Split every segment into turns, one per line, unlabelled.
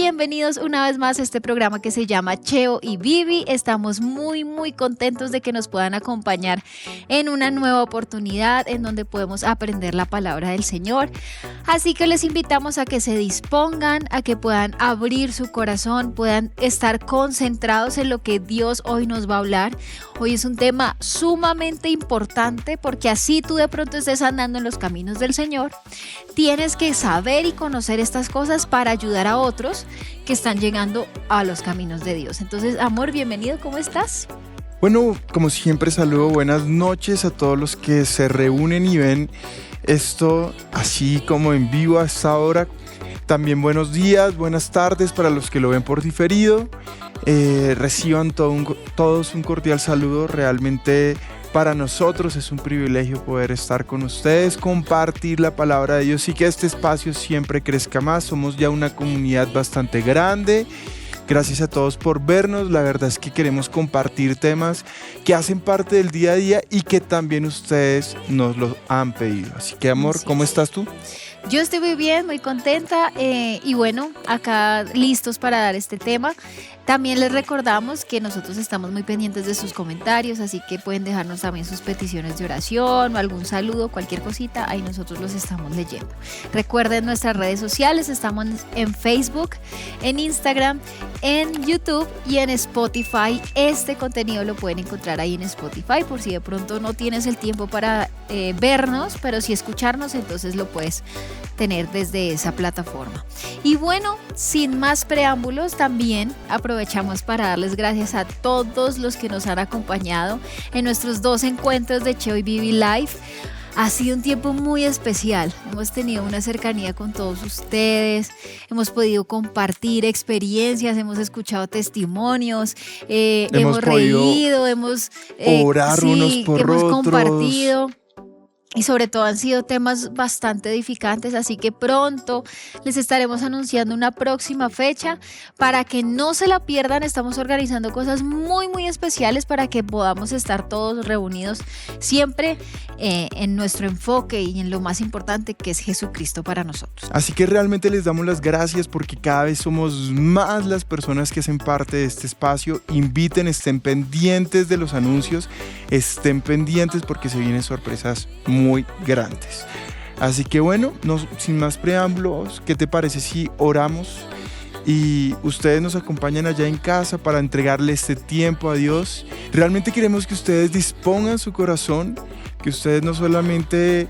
bienvenidos una vez más a este programa que se llama Cheo y Vivi. Estamos muy contentos de que nos puedan acompañar en una nueva oportunidad en donde podemos aprender la palabra del Señor. Así que les invitamos a que se dispongan, a que puedan abrir su corazón, puedan estar concentrados en lo que Dios hoy nos va a hablar. Hoy es un tema sumamente importante porque así tú de pronto estés andando en los caminos del Señor, tienes que saber y conocer estas cosas para ayudar a otros que están llegando a los caminos de Dios. Entonces, amor, bienvenido, ¿cómo estás?
Bueno, como siempre saludo, buenas noches a todos los que se reúnen y ven esto así como en vivo a esta hora. También buenos días, buenas tardes para los que lo ven por diferido. Reciban todos un cordial saludo. Realmente para nosotros es un privilegio poder estar con ustedes, compartir la palabra de Dios y que este espacio siempre crezca más. Somos ya una comunidad bastante grande. Gracias a todos por vernos. La verdad es que queremos compartir temas que hacen parte del día a día y que también ustedes nos lo han pedido. Así que, amor, ¿cómo estás tú?
Yo estoy muy bien, muy contenta y bueno, acá listos para dar este tema. También les recordamos que nosotros estamos muy pendientes de sus comentarios, así que pueden dejarnos también sus peticiones de oración o algún saludo, cualquier cosita, ahí nosotros los estamos leyendo. Recuerden nuestras redes sociales, estamos en Facebook, en Instagram, en YouTube y en Spotify. Este contenido lo pueden encontrar ahí en Spotify por si de pronto no tienes el tiempo para vernos, pero si escucharnos, entonces lo puedes tener desde esa plataforma. Y bueno, sin más preámbulos, también aprovechamos para darles gracias a todos los que nos han acompañado en nuestros 2 encuentros de Cheo y Vivi Live. Ha sido un tiempo muy especial, hemos tenido una cercanía con todos ustedes, hemos podido compartir experiencias, hemos escuchado testimonios, hemos reído, hemos
orar unos por
hemos
otros,
compartido. Y sobre todo han sido temas bastante edificantes, así que pronto les estaremos anunciando una próxima fecha para que no se la pierdan. Estamos organizando cosas muy especiales para que podamos estar todos reunidos siempre en nuestro enfoque y en lo más importante que es Jesucristo para nosotros.
Así que realmente les damos las gracias porque cada vez somos más las personas que hacen parte de este espacio. Inviten, estén pendientes de los anuncios, estén pendientes porque se vienen sorpresas muy grandes. Así que bueno, sin más preámbulos, ¿qué te parece si oramos y ustedes nos acompañan allá en casa para entregarle este tiempo a Dios? Realmente queremos que ustedes dispongan su corazón, que ustedes no solamente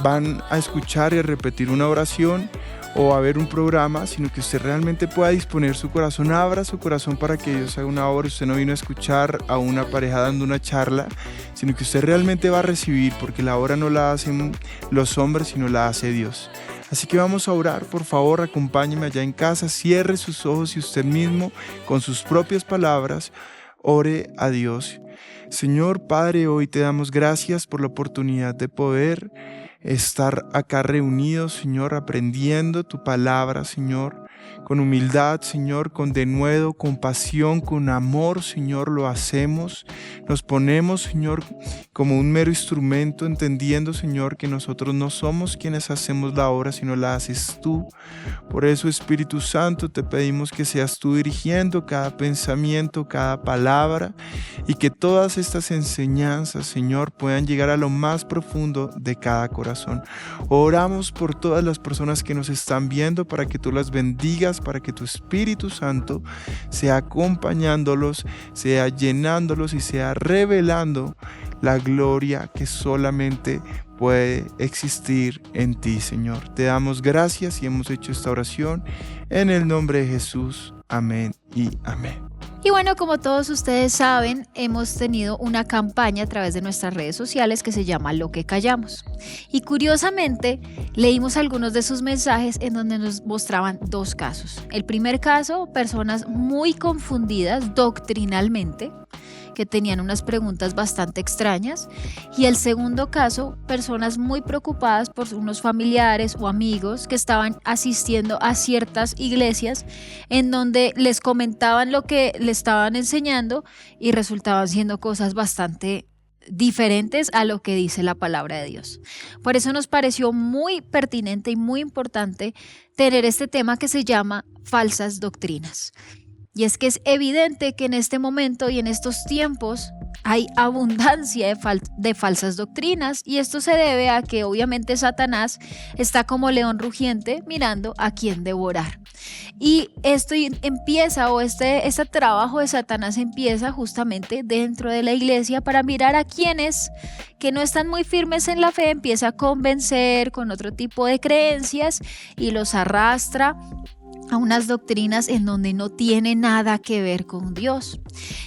van a escuchar y a repetir una oración o a ver un programa, sino que usted realmente pueda disponer su corazón, abra su corazón para que Dios haga una obra. Usted no vino a escuchar a una pareja dando una charla, sino que usted realmente va a recibir, porque la obra no la hacen los hombres, sino la hace Dios. Así que vamos a orar, por favor, acompáñeme allá en casa, cierre sus ojos y usted mismo, con sus propias palabras, ore a Dios. Señor Padre, hoy te damos gracias por la oportunidad de poder estar acá reunidos, Señor, aprendiendo tu palabra, Señor, con humildad, Señor, con denuedo, con pasión, con amor, Señor, lo hacemos. Nos ponemos, Señor, como un mero instrumento, entendiendo, Señor, que nosotros no somos quienes hacemos la obra, sino la haces tú. Por eso, Espíritu Santo, te pedimos que seas tú dirigiendo cada pensamiento, cada palabra, y que todas estas enseñanzas, Señor, puedan llegar a lo más profundo de cada corazón. Oramos por todas las personas que nos están viendo para que tú las bendigas, para que tu Espíritu Santo sea acompañándolos, sea llenándolos y sea revelando la gloria que solamente puede existir en ti, Señor. Te damos gracias y hemos hecho esta oración en el nombre de Jesús. Amén y amén.
Y bueno, como todos ustedes saben, hemos tenido una campaña a través de nuestras redes sociales que se llama Lo que callamos. Y curiosamente, leímos algunos de sus mensajes en donde nos mostraban 2 casos. El primer caso, personas muy confundidas doctrinalmente, que tenían unas preguntas bastante extrañas, y el segundo caso, personas muy preocupadas por unos familiares o amigos que estaban asistiendo a ciertas iglesias en donde les comentaban lo que le estaban enseñando y resultaban siendo cosas bastante diferentes a lo que dice la palabra de Dios. Por eso nos pareció muy pertinente y muy importante tener este tema que se llama falsas doctrinas. Y es que es evidente que en este momento y en estos tiempos hay abundancia de falsas doctrinas, y esto se debe a que obviamente Satanás está como león rugiente mirando a quién devorar. Y esto empieza, o este trabajo de Satanás empieza justamente dentro de la iglesia para mirar a quienes que no están muy firmes en la fe, empieza a convencer con otro tipo de creencias y los arrastra a unas doctrinas en donde no tiene nada que ver con Dios.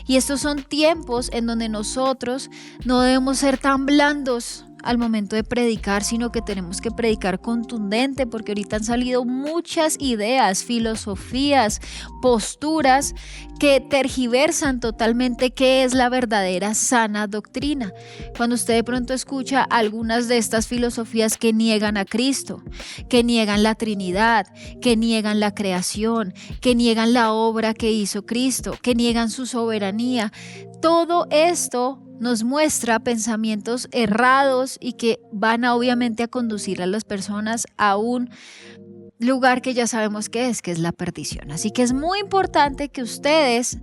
Y estos son tiempos en donde nosotros no debemos ser tan blandos al momento de predicar, sino que tenemos que predicar contundente, porque ahorita han salido muchas ideas, filosofías, posturas que tergiversan totalmente qué es la verdadera sana doctrina. Cuando usted de pronto escucha algunas de estas filosofías que niegan a Cristo, que niegan la Trinidad, que niegan la creación, que niegan la obra que hizo Cristo, que niegan su soberanía, todo esto nos muestra pensamientos errados y que van obviamente a conducir a las personas a un lugar que ya sabemos que es la perdición. Así que es muy importante que ustedes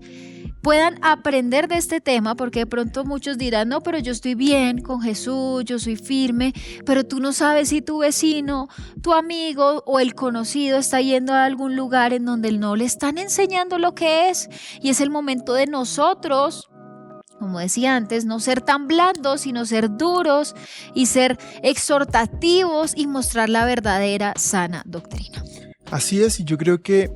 puedan aprender de este tema, porque de pronto muchos dirán, no, pero yo estoy bien con Jesús, yo soy firme, pero tú no sabes si tu vecino, tu amigo o el conocido está yendo a algún lugar en donde no le están enseñando lo que es, y es el momento de nosotros, como decía antes, no ser tan blandos, sino ser duros y ser exhortativos y mostrar la verdadera sana doctrina.
Así es, y yo creo que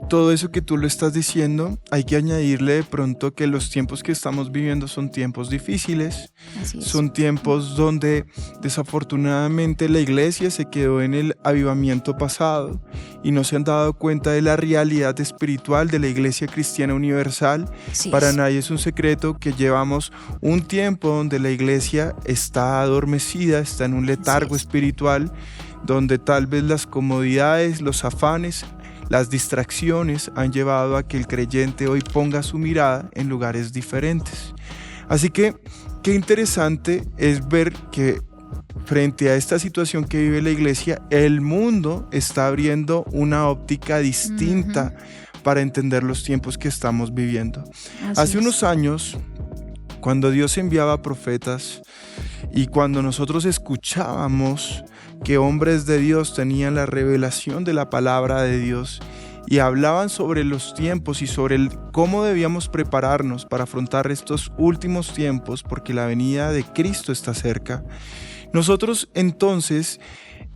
todo eso que tú lo estás diciendo, hay que añadirle de pronto que los tiempos que estamos viviendo son tiempos difíciles, son tiempos donde desafortunadamente la iglesia se quedó en el avivamiento pasado y no se han dado cuenta de la realidad espiritual de la Iglesia Cristiana Universal. Para nadie es un secreto que llevamos un tiempo donde la iglesia está adormecida, está en un letargo espiritual, donde tal vez las comodidades, los afanes, las distracciones han llevado a que el creyente hoy ponga su mirada en lugares diferentes. Así que qué interesante es ver que frente a esta situación que vive la iglesia, el mundo está abriendo una óptica distinta para entender los tiempos que estamos viviendo. Hace unos años, cuando Dios enviaba profetas y cuando nosotros escuchábamos que hombres de Dios tenían la revelación de la palabra de Dios y hablaban sobre los tiempos y sobre cómo debíamos prepararnos para afrontar estos últimos tiempos, porque la venida de Cristo está cerca, nosotros entonces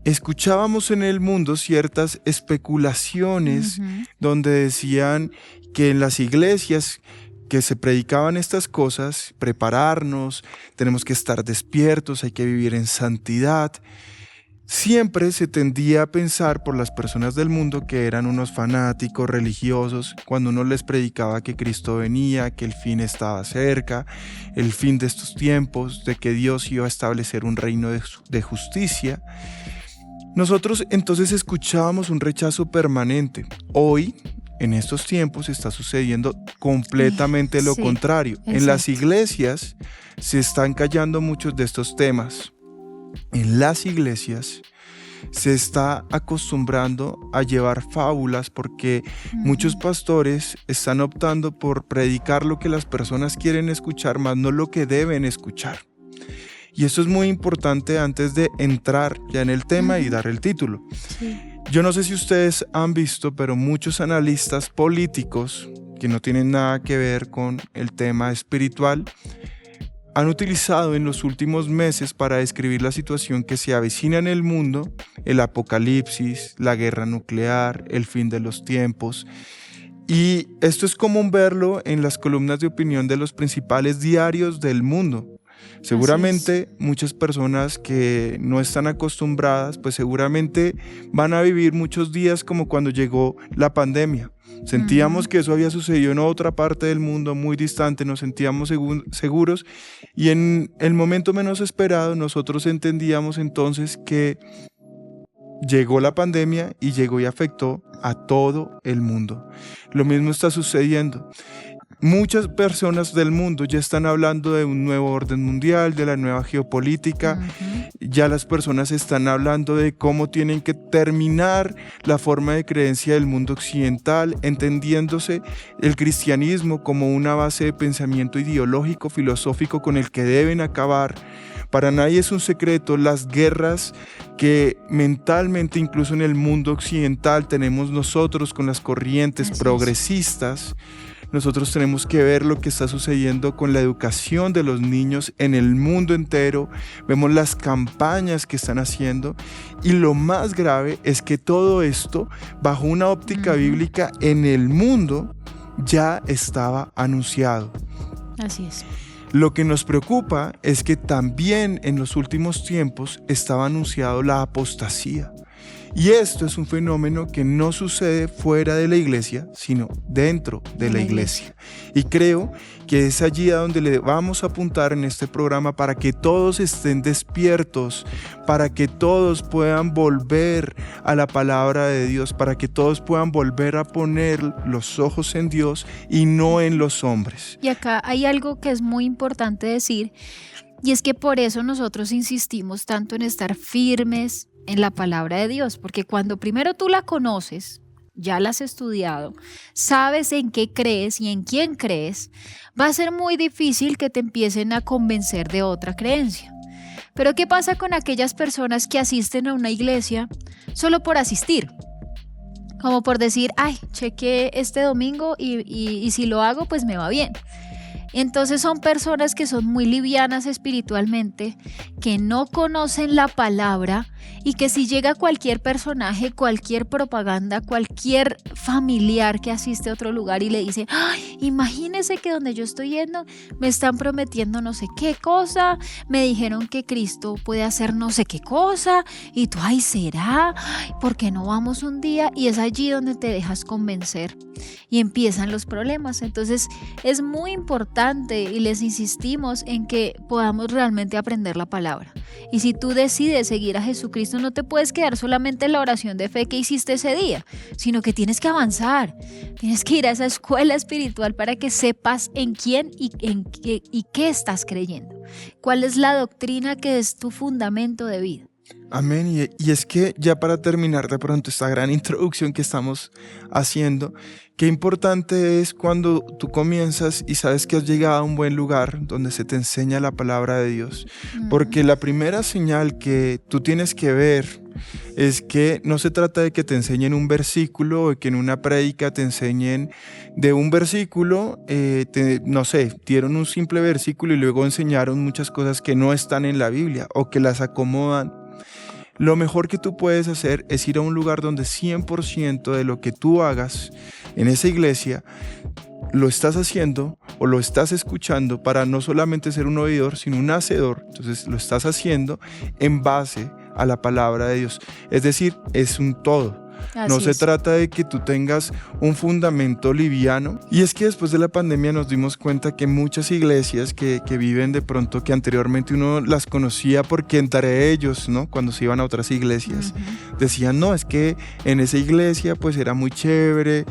escuchábamos en el mundo ciertas especulaciones donde decían que en las iglesias que se predicaban estas cosas, prepararnos, tenemos que estar despiertos, hay que vivir en santidad. Siempre se tendía a pensar por las personas del mundo que eran unos fanáticos religiosos cuando uno les predicaba que Cristo venía, que el fin estaba cerca, el fin de estos tiempos, de que Dios iba a establecer un reino de justicia. Nosotros entonces escuchábamos un rechazo permanente. Hoy, en estos tiempos, está sucediendo completamente lo contrario. Exacto. En las iglesias se están callando muchos de estos temas. En las iglesias se está acostumbrando a llevar fábulas porque muchos pastores están optando por predicar lo que las personas quieren escuchar, más no lo que deben escuchar. Y eso es muy importante antes de entrar ya en el tema y dar el título. Yo no sé si ustedes han visto, pero muchos analistas políticos que no tienen nada que ver con el tema espiritual han utilizado en los últimos meses para describir la situación que se avecina en el mundo, el apocalipsis, la guerra nuclear, el fin de los tiempos. Y esto es común verlo en las columnas de opinión de los principales diarios del mundo. Seguramente muchas personas que no están acostumbradas, pues seguramente van a vivir muchos días como cuando llegó la pandemia. Sentíamos que eso había sucedido en otra parte del mundo muy distante, nos sentíamos seguros y en el momento menos esperado nosotros entendíamos entonces que llegó la pandemia y llegó y afectó a todo el mundo. Lo mismo está sucediendo. Muchas personas del mundo ya están hablando de un nuevo orden mundial, de la nueva geopolítica. Ya las personas están hablando de cómo tienen que terminar la forma de creencia del mundo occidental, entendiéndose el cristianismo como una base de pensamiento ideológico, filosófico con el que deben acabar. Para nadie es un secreto las guerras que mentalmente, incluso en el mundo occidental, tenemos nosotros con las corrientes progresistas. Nosotros tenemos que ver lo que está sucediendo con la educación de los niños en el mundo entero. Vemos las campañas que están haciendo y lo más grave es que todo esto, bajo una óptica bíblica, en el mundo ya estaba anunciado.
Así es.
Lo que nos preocupa es que también en los últimos tiempos estaba anunciado la apostasía. Y esto es un fenómeno que no sucede fuera de la iglesia, sino dentro de la iglesia. Y creo que es allí a donde le vamos a apuntar en este programa para que todos estén despiertos, para que todos puedan volver a la palabra de Dios, para que todos puedan volver a poner los ojos en Dios y no en los hombres.
Y acá hay algo que es muy importante decir, y es que por eso nosotros insistimos tanto en estar firmes en la palabra de Dios, porque cuando primero tú la conoces, ya la has estudiado, sabes en qué crees y en quién crees, va a ser muy difícil que te empiecen a convencer de otra creencia. Pero ¿qué pasa con aquellas personas que asisten a una iglesia solo por asistir? Como por decir, ay, chequé este domingo y si lo hago, pues me va bien. Entonces son personas que son muy livianas espiritualmente, que no conocen la palabra y que si llega cualquier personaje, cualquier propaganda, cualquier familiar que asiste a otro lugar y le dice, ay, imagínese que donde yo estoy yendo me están prometiendo no sé qué cosa, me dijeron que Cristo puede hacer no sé qué cosa y tú, ay, ¿será? Ay, ¿por qué no vamos un día? Y es allí donde te dejas convencer y empiezan los problemas. Entonces es muy importante y les insistimos en que podamos realmente aprender la palabra. Y si tú decides seguir a Jesucristo, no te puedes quedar solamente en la oración de fe que hiciste ese día, sino que tienes que avanzar, tienes que ir a esa escuela espiritual para que sepas en quién y qué estás creyendo, cuál es la doctrina que es tu fundamento de vida.
Amén. Y es que ya para terminar de pronto esta gran introducción que estamos haciendo, qué importante es cuando tú comienzas y sabes que has llegado a un buen lugar donde se te enseña la palabra de Dios. Porque la primera señal que tú tienes que ver es que no se trata de que te enseñen un versículo o que en una prédica te enseñen de un versículo, no sé, dieron un simple versículo y luego enseñaron muchas cosas que no están en la Biblia o que las acomodan. Lo mejor que tú puedes hacer es ir a un lugar donde 100% de lo que tú hagas en esa iglesia lo estás haciendo o lo estás escuchando para no solamente ser un oidor, sino un hacedor. Entonces lo estás haciendo en base a la palabra de Dios. Es decir, es un todo. No se trata de que tú tengas un fundamento liviano. Y es que después de la pandemia nos dimos cuenta que muchas iglesias que viven de pronto, que anteriormente uno las conocía porque entre ellos, ¿no? Cuando se iban a otras iglesias, decían, no, es que en esa iglesia pues era muy chévere,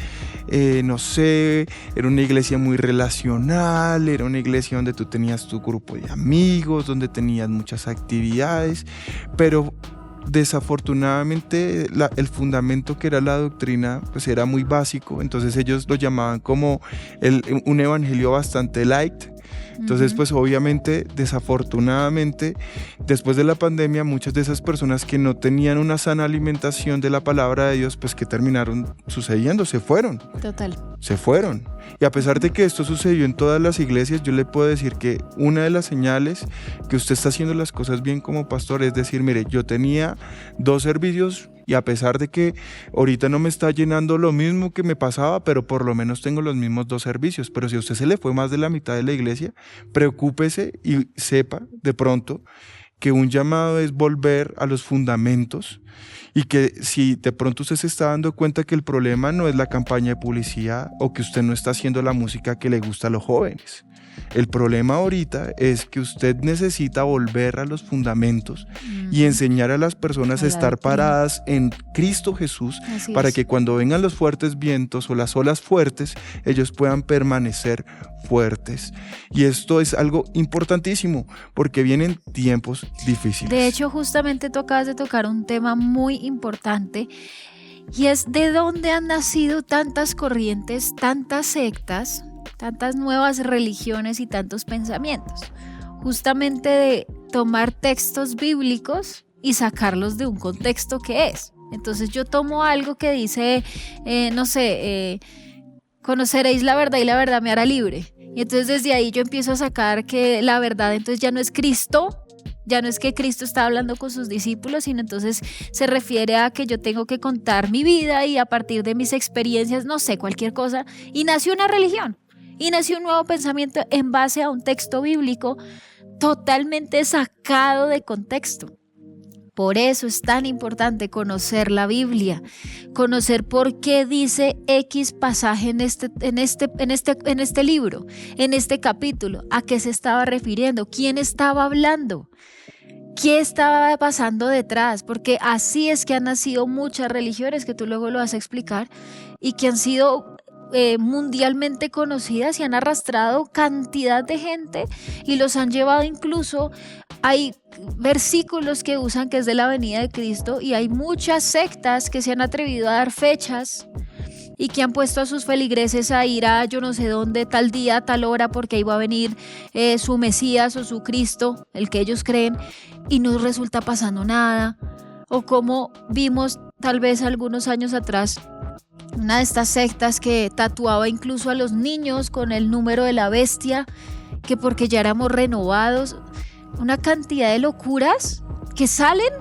no sé, era una iglesia muy relacional, era una iglesia donde tú tenías tu grupo de amigos, donde tenías muchas actividades, pero desafortunadamente el fundamento que era la doctrina pues era muy básico, entonces ellos lo llamaban como un evangelio bastante light. Entonces pues obviamente, desafortunadamente, después de la pandemia muchas de esas personas que no tenían una sana alimentación de la palabra de Dios, pues que terminaron sucediendo, se fueron.
Total.
Se fueron. Y a pesar de que esto sucedió en todas las iglesias, yo le puedo decir que una de las señales que usted está haciendo las cosas bien como pastor es decir, mire, yo tenía 2 servicios y a pesar de que ahorita no me está llenando lo mismo que me pasaba, pero por lo menos tengo los mismos 2 servicios. Pero si a usted se le fue más de la mitad de la iglesia, preocúpese y sepa de pronto que un llamado es volver a los fundamentos y que si de pronto usted se está dando cuenta que el problema no es la campaña de publicidad o que usted no está haciendo la música que le gusta a los jóvenes, El problema ahorita es que usted necesita volver a los fundamentos y enseñar a las personas a estar paradas en Cristo Jesús para que cuando vengan los fuertes vientos o las olas fuertes, ellos puedan permanecer fuertes. Y esto es algo importantísimo porque vienen tiempos difíciles.
De hecho, justamente tú acabas de tocar un tema muy importante y es de dónde han nacido tantas corrientes, tantas sectas, tantas nuevas religiones y tantos pensamientos. Justamente de tomar textos bíblicos y sacarlos de un contexto que es. Entonces yo tomo algo que dice, conoceréis la verdad y la verdad me hará libre. Y entonces desde ahí yo empiezo a sacar que la verdad entonces ya no es Cristo, ya no es que Cristo está hablando con sus discípulos, sino entonces se refiere a que yo tengo que contar mi vida y a partir de mis experiencias, no sé, cualquier cosa. Y nació una religión, y nació un nuevo pensamiento en base a un texto bíblico totalmente sacado de contexto. Por eso es tan importante conocer la Biblia, conocer por qué dice X pasaje en este libro, en este capítulo, a qué se estaba refiriendo, quién estaba hablando, qué estaba pasando detrás, porque así es que han nacido muchas religiones que tú luego lo vas a explicar y que han sido mundialmente conocidas y han arrastrado cantidad de gente y los han llevado incluso. Hay versículos que usan que es de la venida de Cristo y hay muchas sectas que se han atrevido a dar fechas y que han puesto a sus feligreses a ir a yo no sé dónde, tal día, tal hora, porque ahí va a venir su Mesías o su Cristo, el que ellos creen, y no resulta pasando nada. O como vimos tal vez algunos años atrás, una de estas sectas que tatuaba incluso a los niños con el número de la bestia, que porque ya éramos renovados. Una cantidad de locuras que salen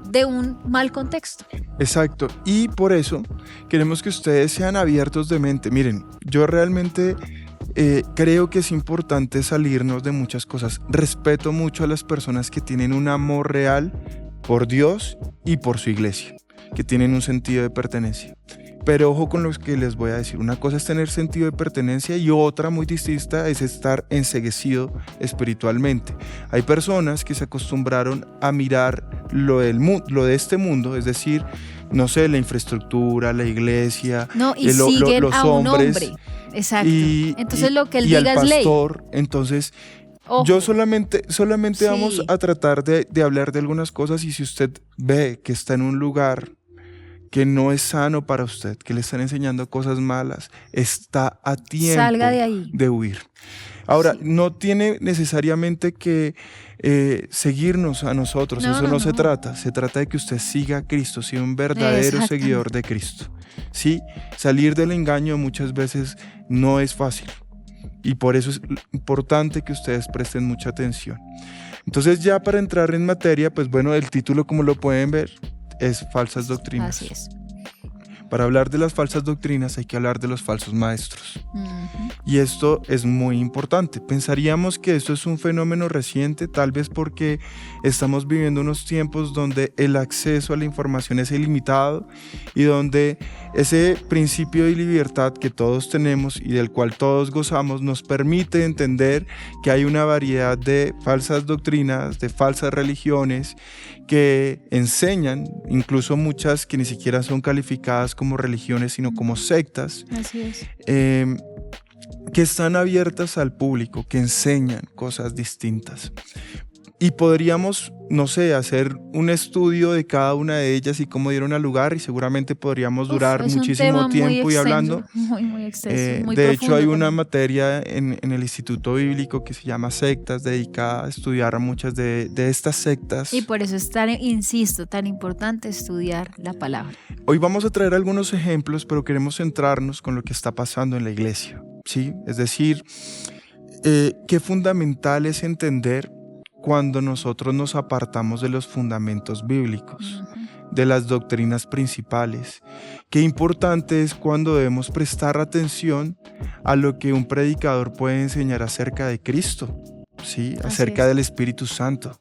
de un mal contexto.
Exacto, y por eso queremos que ustedes sean abiertos de mente. Miren, yo realmente creo que es importante salirnos de muchas cosas. Respeto mucho a las personas que tienen un amor real por Dios y por su iglesia, que tienen un sentido de pertenencia. Pero ojo con lo que les voy a decir. Una cosa es tener sentido de pertenencia y otra muy distinta es estar enceguecido espiritualmente. Hay personas que se acostumbraron a mirar lo de este mundo, es decir, no sé, la infraestructura, la iglesia,
y siguen
los
a un
hombres.
hombre. Exacto. Entonces lo que él diga
al
es ley.
pastor, entonces...
Ojo.
Yo solamente vamos a tratar de hablar de algunas cosas y si usted ve que está en un lugar que no es sano para usted, que le están enseñando cosas malas, está a tiempo
Salga de ahí.
de huir. Ahora, no tiene necesariamente que seguirnos a nosotros, eso no se trata. Se trata de que usted siga a Cristo, sea un verdadero seguidor de Cristo. Sí, salir del engaño muchas veces no es fácil y por eso es importante que ustedes presten mucha atención. Entonces ya para entrar en materia, pues bueno, el título como lo pueden ver es Falsas Doctrinas.
Así es.
Para hablar de las falsas doctrinas hay que hablar de los falsos maestros. Y esto es muy importante. Pensaríamos que esto es un fenómeno reciente, tal vez porque estamos viviendo unos tiempos donde el acceso a la información es ilimitado y donde ese principio de libertad que todos tenemos y del cual todos gozamos nos permite entender que hay una variedad de falsas doctrinas, de falsas religiones que enseñan, incluso muchas que ni siquiera son calificadas como religiones, sino como sectas.
Así es.
Que están abiertas al público, que enseñan cosas distintas. Y podríamos, no sé, hacer un estudio de cada una de ellas y cómo dieron al lugar y seguramente podríamos durar muchísimo tiempo y hablando.
Muy extenso, muy
de
profundo
hecho, hay una
también.
materia en el Instituto Bíblico que se llama Sectas, dedicada a estudiar a muchas de estas sectas.
Y por eso es tan, insisto, tan importante estudiar la palabra.
Hoy vamos a traer algunos ejemplos, pero queremos centrarnos con lo que está pasando en la iglesia, ¿sí? Es decir, qué fundamental es entender cuando nosotros nos apartamos de los fundamentos bíblicos, de las doctrinas principales. Qué importante es cuando debemos prestar atención a lo que un predicador puede enseñar acerca de Cristo, ¿sí? Acerca del Espíritu Santo,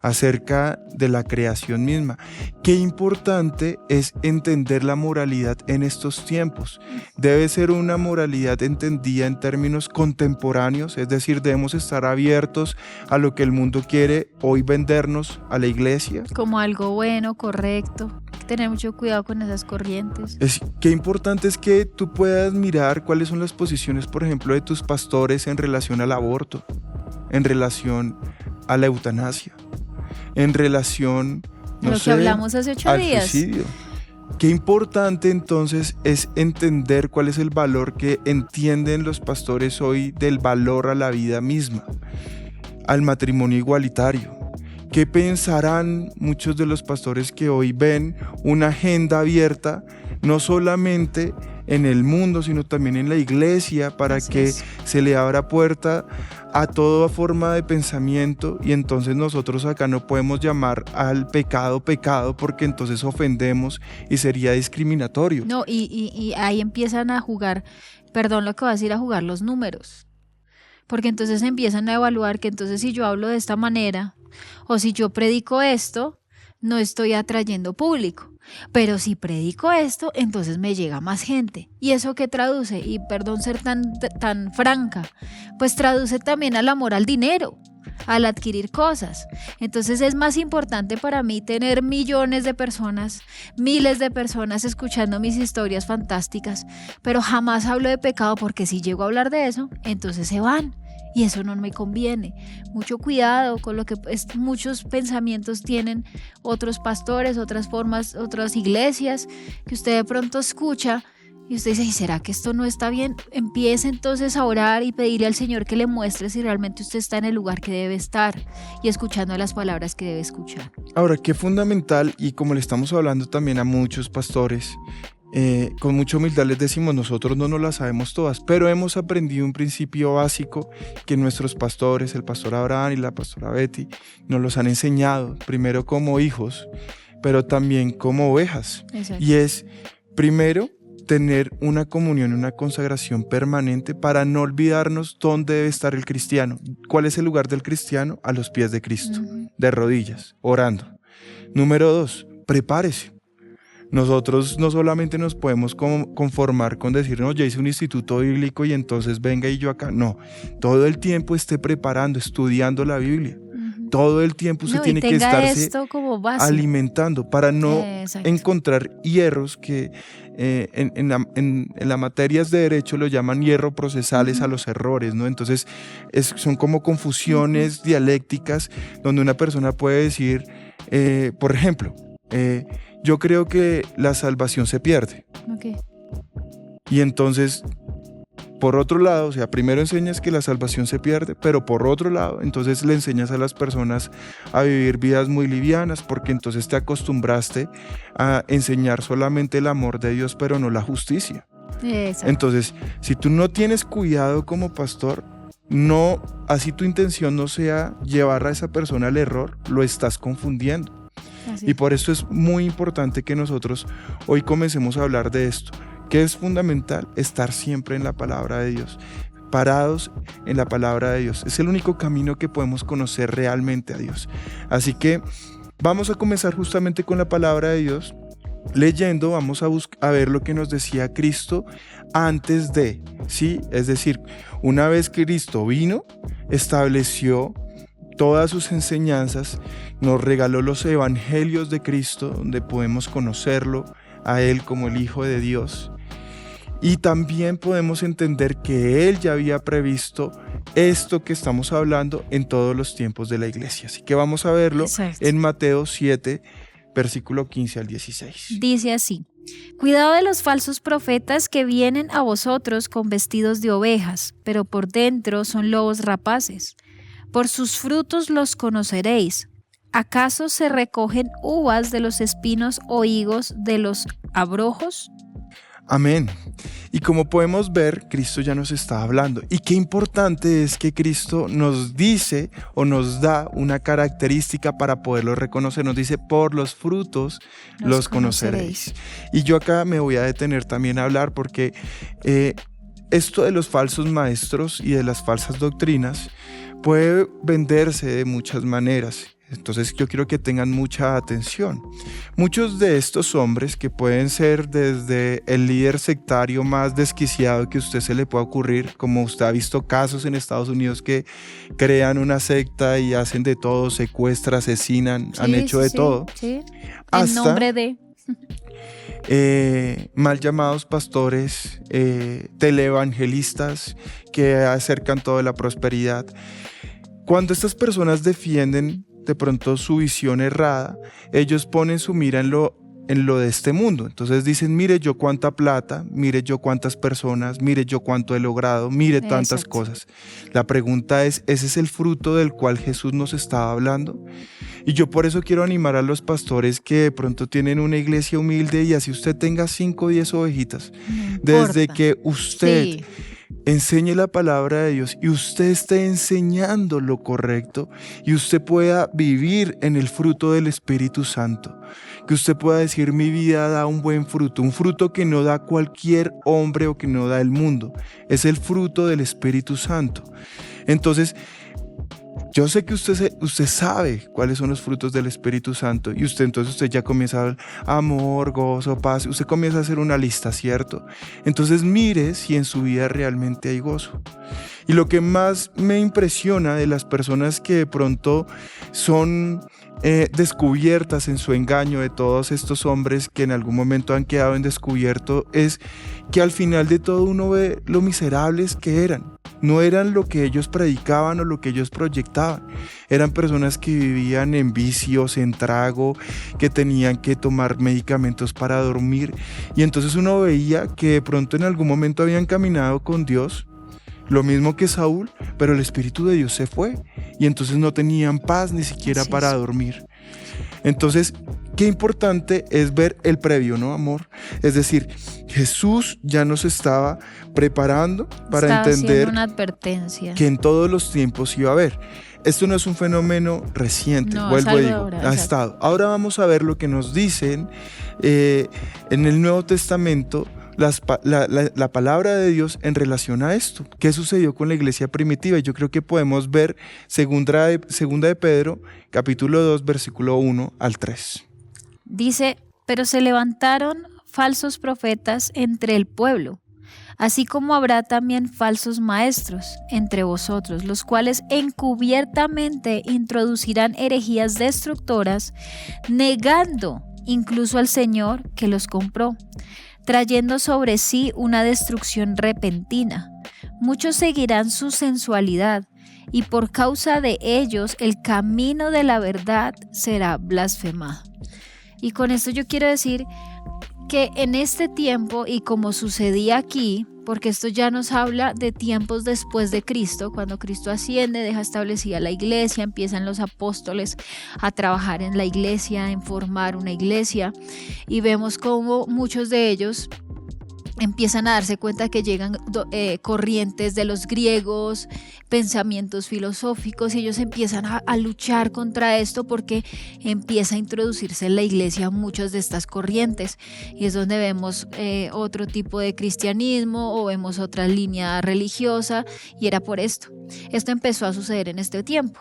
acerca de la creación misma. Qué importante es entender la moralidad en estos tiempos. Debe ser una moralidad entendida en términos contemporáneos, es decir, debemos estar abiertos a lo que el mundo quiere hoy vendernos a la iglesia.
Como algo bueno, correcto. Hay que tener mucho cuidado con esas corrientes.
Qué importante es que tú puedas mirar cuáles son las posiciones, por ejemplo, de tus pastores en relación al aborto, en relación a la eutanasia, en relación,
lo que hablamos hace 8 días.
Al suicidio. Qué importante entonces es entender cuál es el valor que entienden los pastores hoy del valor a la vida misma, al matrimonio igualitario. ¿Qué pensarán muchos de los pastores que hoy ven una agenda abierta, no solamente en el mundo, sino también en la iglesia, para que se le abra puerta a toda forma de pensamiento? Y entonces nosotros acá no podemos llamar al pecado pecado, porque entonces ofendemos y sería discriminatorio.
No, y ahí empiezan a jugar, perdón lo que voy a decir, a jugar los números. Porque entonces empiezan a evaluar que entonces si yo hablo de esta manera o si yo predico esto, no estoy atrayendo público. Pero si predico esto, entonces me llega más gente. ¿Y eso qué traduce? Y perdón ser tan franca, pues traduce también al amor al dinero, al adquirir cosas. Entonces es más importante para mí tener millones de personas, miles de personas escuchando mis historias fantásticas, pero jamás hablo de pecado, porque si llego a hablar de eso, entonces se van. Y eso no me conviene. Mucho cuidado con lo que muchos pensamientos tienen otros pastores, otras formas, otras iglesias, que usted de pronto escucha y usted dice, ¿y será que esto no está bien? Empiece entonces a orar y pedirle al Señor que le muestre si realmente usted está en el lugar que debe estar y escuchando las palabras que debe escuchar.
Ahora, qué fundamental, y como le estamos hablando también a muchos pastores, con mucha humildad les decimos, nosotros no nos las sabemos todas, pero hemos aprendido un principio básico que nuestros pastores, el pastor Abraham y la pastora Betty, nos los han enseñado, primero como hijos, pero también como ovejas.
Exacto.
Y es, primero, tener una comunión, una consagración permanente para no olvidarnos dónde debe estar el cristiano. ¿Cuál es el lugar del cristiano? A los pies de Cristo, de rodillas, orando. Número 2, prepárese. Nosotros no solamente nos podemos conformar con decir, no, ya hice un instituto bíblico y entonces venga y yo acá. No, todo el tiempo esté preparando, estudiando la Biblia. Todo el tiempo usted tiene que estarse alimentando para no encontrar hierros que en las materias de derecho lo llaman hierro procesales a los errores, ¿no? Entonces son como confusiones dialécticas donde una persona puede decir, por ejemplo, yo creo que la salvación se pierde.
Okay.
Y entonces, por otro lado, o sea, primero enseñas que la salvación se pierde, pero por otro lado, entonces le enseñas a las personas a vivir vidas muy livianas, porque entonces te acostumbraste a enseñar solamente el amor de Dios, pero no la justicia.
Exacto.
Entonces, si tú no tienes cuidado como pastor, no, así tu intención no sea llevar a esa persona al error, lo estás confundiendo.
Así.
Y por eso es muy importante que nosotros hoy comencemos a hablar de esto, que es fundamental estar siempre en la palabra de Dios, parados en la palabra de Dios. Es el único camino que podemos conocer realmente a Dios. Así que vamos a comenzar justamente con la palabra de Dios. Leyendo, vamos a ver lo que nos decía Cristo antes de, ¿sí? Es decir, una vez que Cristo vino, estableció todas sus enseñanzas, nos regaló los evangelios de Cristo, donde podemos conocerlo a Él como el Hijo de Dios. Y también podemos entender que Él ya había previsto esto que estamos hablando en todos los tiempos de la iglesia. Así que vamos a verlo.
Exacto.
En Mateo 7, versículo 15 al 16.
Dice así: cuidado de los falsos profetas que vienen a vosotros con vestidos de ovejas, pero por dentro son lobos rapaces. Por sus frutos los conoceréis. ¿Acaso se recogen uvas de los espinos o higos de los abrojos?
Amén. Y como podemos ver, Cristo ya nos está hablando. Y qué importante es que Cristo nos dice o nos da una característica para poderlo reconocer. Nos dice, por los frutos los conoceréis. Y yo acá me voy a detener también a hablar porque esto de los falsos maestros y de las falsas doctrinas puede venderse de muchas maneras. Entonces yo quiero que tengan mucha atención. Muchos de estos hombres, que pueden ser desde el líder sectario más desquiciado que a usted se le pueda ocurrir, como usted ha visto casos en Estados Unidos que crean una secta y hacen de todo, secuestran, asesinan, han hecho de todo.
Sí.
Hasta,
en nombre de...
mal llamados pastores, televangelistas que acercan toda la prosperidad. Cuando estas personas defienden de pronto su visión errada, ellos ponen su mira en lo de este mundo. Entonces dicen, mire yo cuánta plata, mire yo cuántas personas, mire yo cuánto he logrado, mire tantas
Exacto.
cosas. La pregunta es, ¿ese es el fruto del cual Jesús nos estaba hablando? Y yo por eso quiero animar a los pastores que de pronto tienen una iglesia humilde, y así usted tenga 5 o 10 ovejitas,
No
desde
importa.
que usted
Sí.
enseñe la palabra de Dios y usted esté enseñando lo correcto y usted pueda vivir en el fruto del Espíritu Santo, que usted pueda decir, mi vida da un buen fruto, un fruto que no da cualquier hombre o que no da el mundo, es el fruto del Espíritu Santo. Entonces, yo sé que usted sabe cuáles son los frutos del Espíritu Santo, y entonces usted ya comienza a hablar amor, gozo, paz, usted comienza a hacer una lista, ¿cierto? Entonces mire si en su vida realmente hay gozo. Y lo que más me impresiona de las personas que de pronto son descubiertas en su engaño, de todos estos hombres que en algún momento han quedado en descubierto, es que al final de todo uno ve lo miserables que eran. No eran lo que ellos predicaban o lo que ellos proyectaban. Eran personas que vivían en vicios, en trago, que tenían que tomar medicamentos para dormir. Y entonces uno veía que de pronto en algún momento habían caminado con Dios, lo mismo que Saúl, pero el Espíritu de Dios se fue. Y entonces no tenían paz ni siquiera para dormir. Entonces, qué importante es ver el previo, ¿no, amor? Es decir, Jesús ya nos estaba preparando para
Estaba
entender
haciendo una advertencia.
que en todos los tiempos iba a haber. Esto no es un fenómeno reciente,
No,
vuelvo
es
a
algo
digo,
ahora,
ha
exacto.
estado. Ahora vamos a ver lo que nos dicen en el Nuevo Testamento, la palabra de Dios en relación a esto. ¿Qué sucedió con la iglesia primitiva? Y yo creo que podemos ver segunda de Pedro, capítulo 2, versículo 1 al 3.
Dice, pero se levantaron falsos profetas entre el pueblo, así como habrá también falsos maestros entre vosotros, los cuales encubiertamente introducirán herejías destructoras, negando incluso al Señor que los compró, trayendo sobre sí una destrucción repentina. Muchos seguirán su sensualidad, y por causa de ellos el camino de la verdad será blasfemado. Y con esto yo quiero decir que en este tiempo, y como sucedía aquí, porque esto ya nos habla de tiempos después de Cristo, cuando Cristo asciende, deja establecida la iglesia, empiezan los apóstoles a trabajar en la iglesia, en formar una iglesia, y vemos cómo muchos de ellos empiezan a darse cuenta que llegan corrientes de los griegos, pensamientos filosóficos, y ellos empiezan a luchar contra esto porque empieza a introducirse en la iglesia muchas de estas corrientes, y es donde vemos otro tipo de cristianismo o vemos otra línea religiosa, y era por esto. Esto empezó a suceder en este tiempo.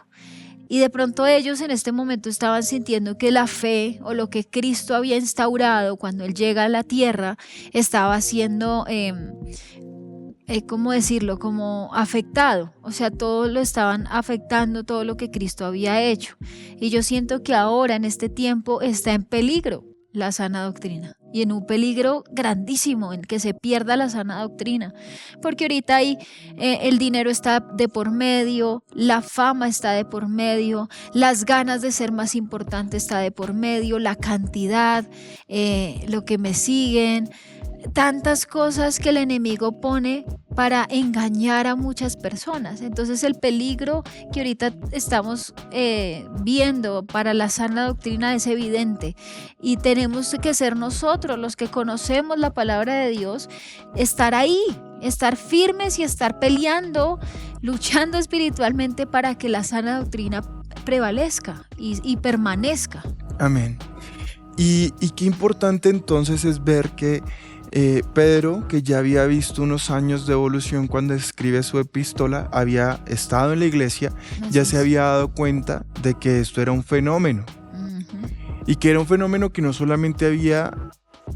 Y de pronto ellos en este momento estaban sintiendo que la fe o lo que Cristo había instaurado cuando Él llega a la tierra estaba siendo, ¿cómo decirlo? Como afectado. O sea, todo lo estaban afectando, todo lo que Cristo había hecho. Y yo siento que ahora en este tiempo está en peligro la sana doctrina, y en un peligro grandísimo en que se pierda la sana doctrina, porque ahorita ahí el dinero está de por medio, la fama está de por medio, las ganas de ser más importante está de por medio, la cantidad, lo que me siguen, tantas cosas que el enemigo pone para engañar a muchas personas. Entonces el peligro que ahorita estamos viendo para la sana doctrina es evidente, y tenemos que ser nosotros los que conocemos la palabra de Dios, estar ahí, estar firmes y estar peleando, luchando espiritualmente para que la sana doctrina prevalezca y permanezca.
Amén. Y qué importante entonces es ver que Pedro, que ya había visto unos años de evolución cuando escribe su epístola, había estado en la iglesia, ya se había dado cuenta de que esto era un fenómeno. Y que era un fenómeno que no solamente había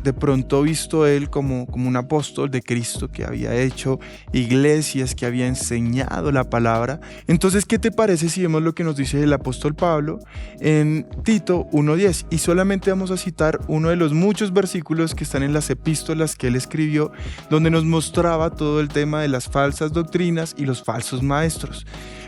de pronto visto él como un apóstol de Cristo, que había hecho iglesias, que había enseñado la palabra. Entonces, ¿qué te parece si vemos lo que nos dice el apóstol Pablo en Tito 1:10? Y solamente vamos a citar uno de los muchos versículos que están en las epístolas que él escribió, donde nos mostraba todo el tema de las falsas doctrinas y los falsos maestros.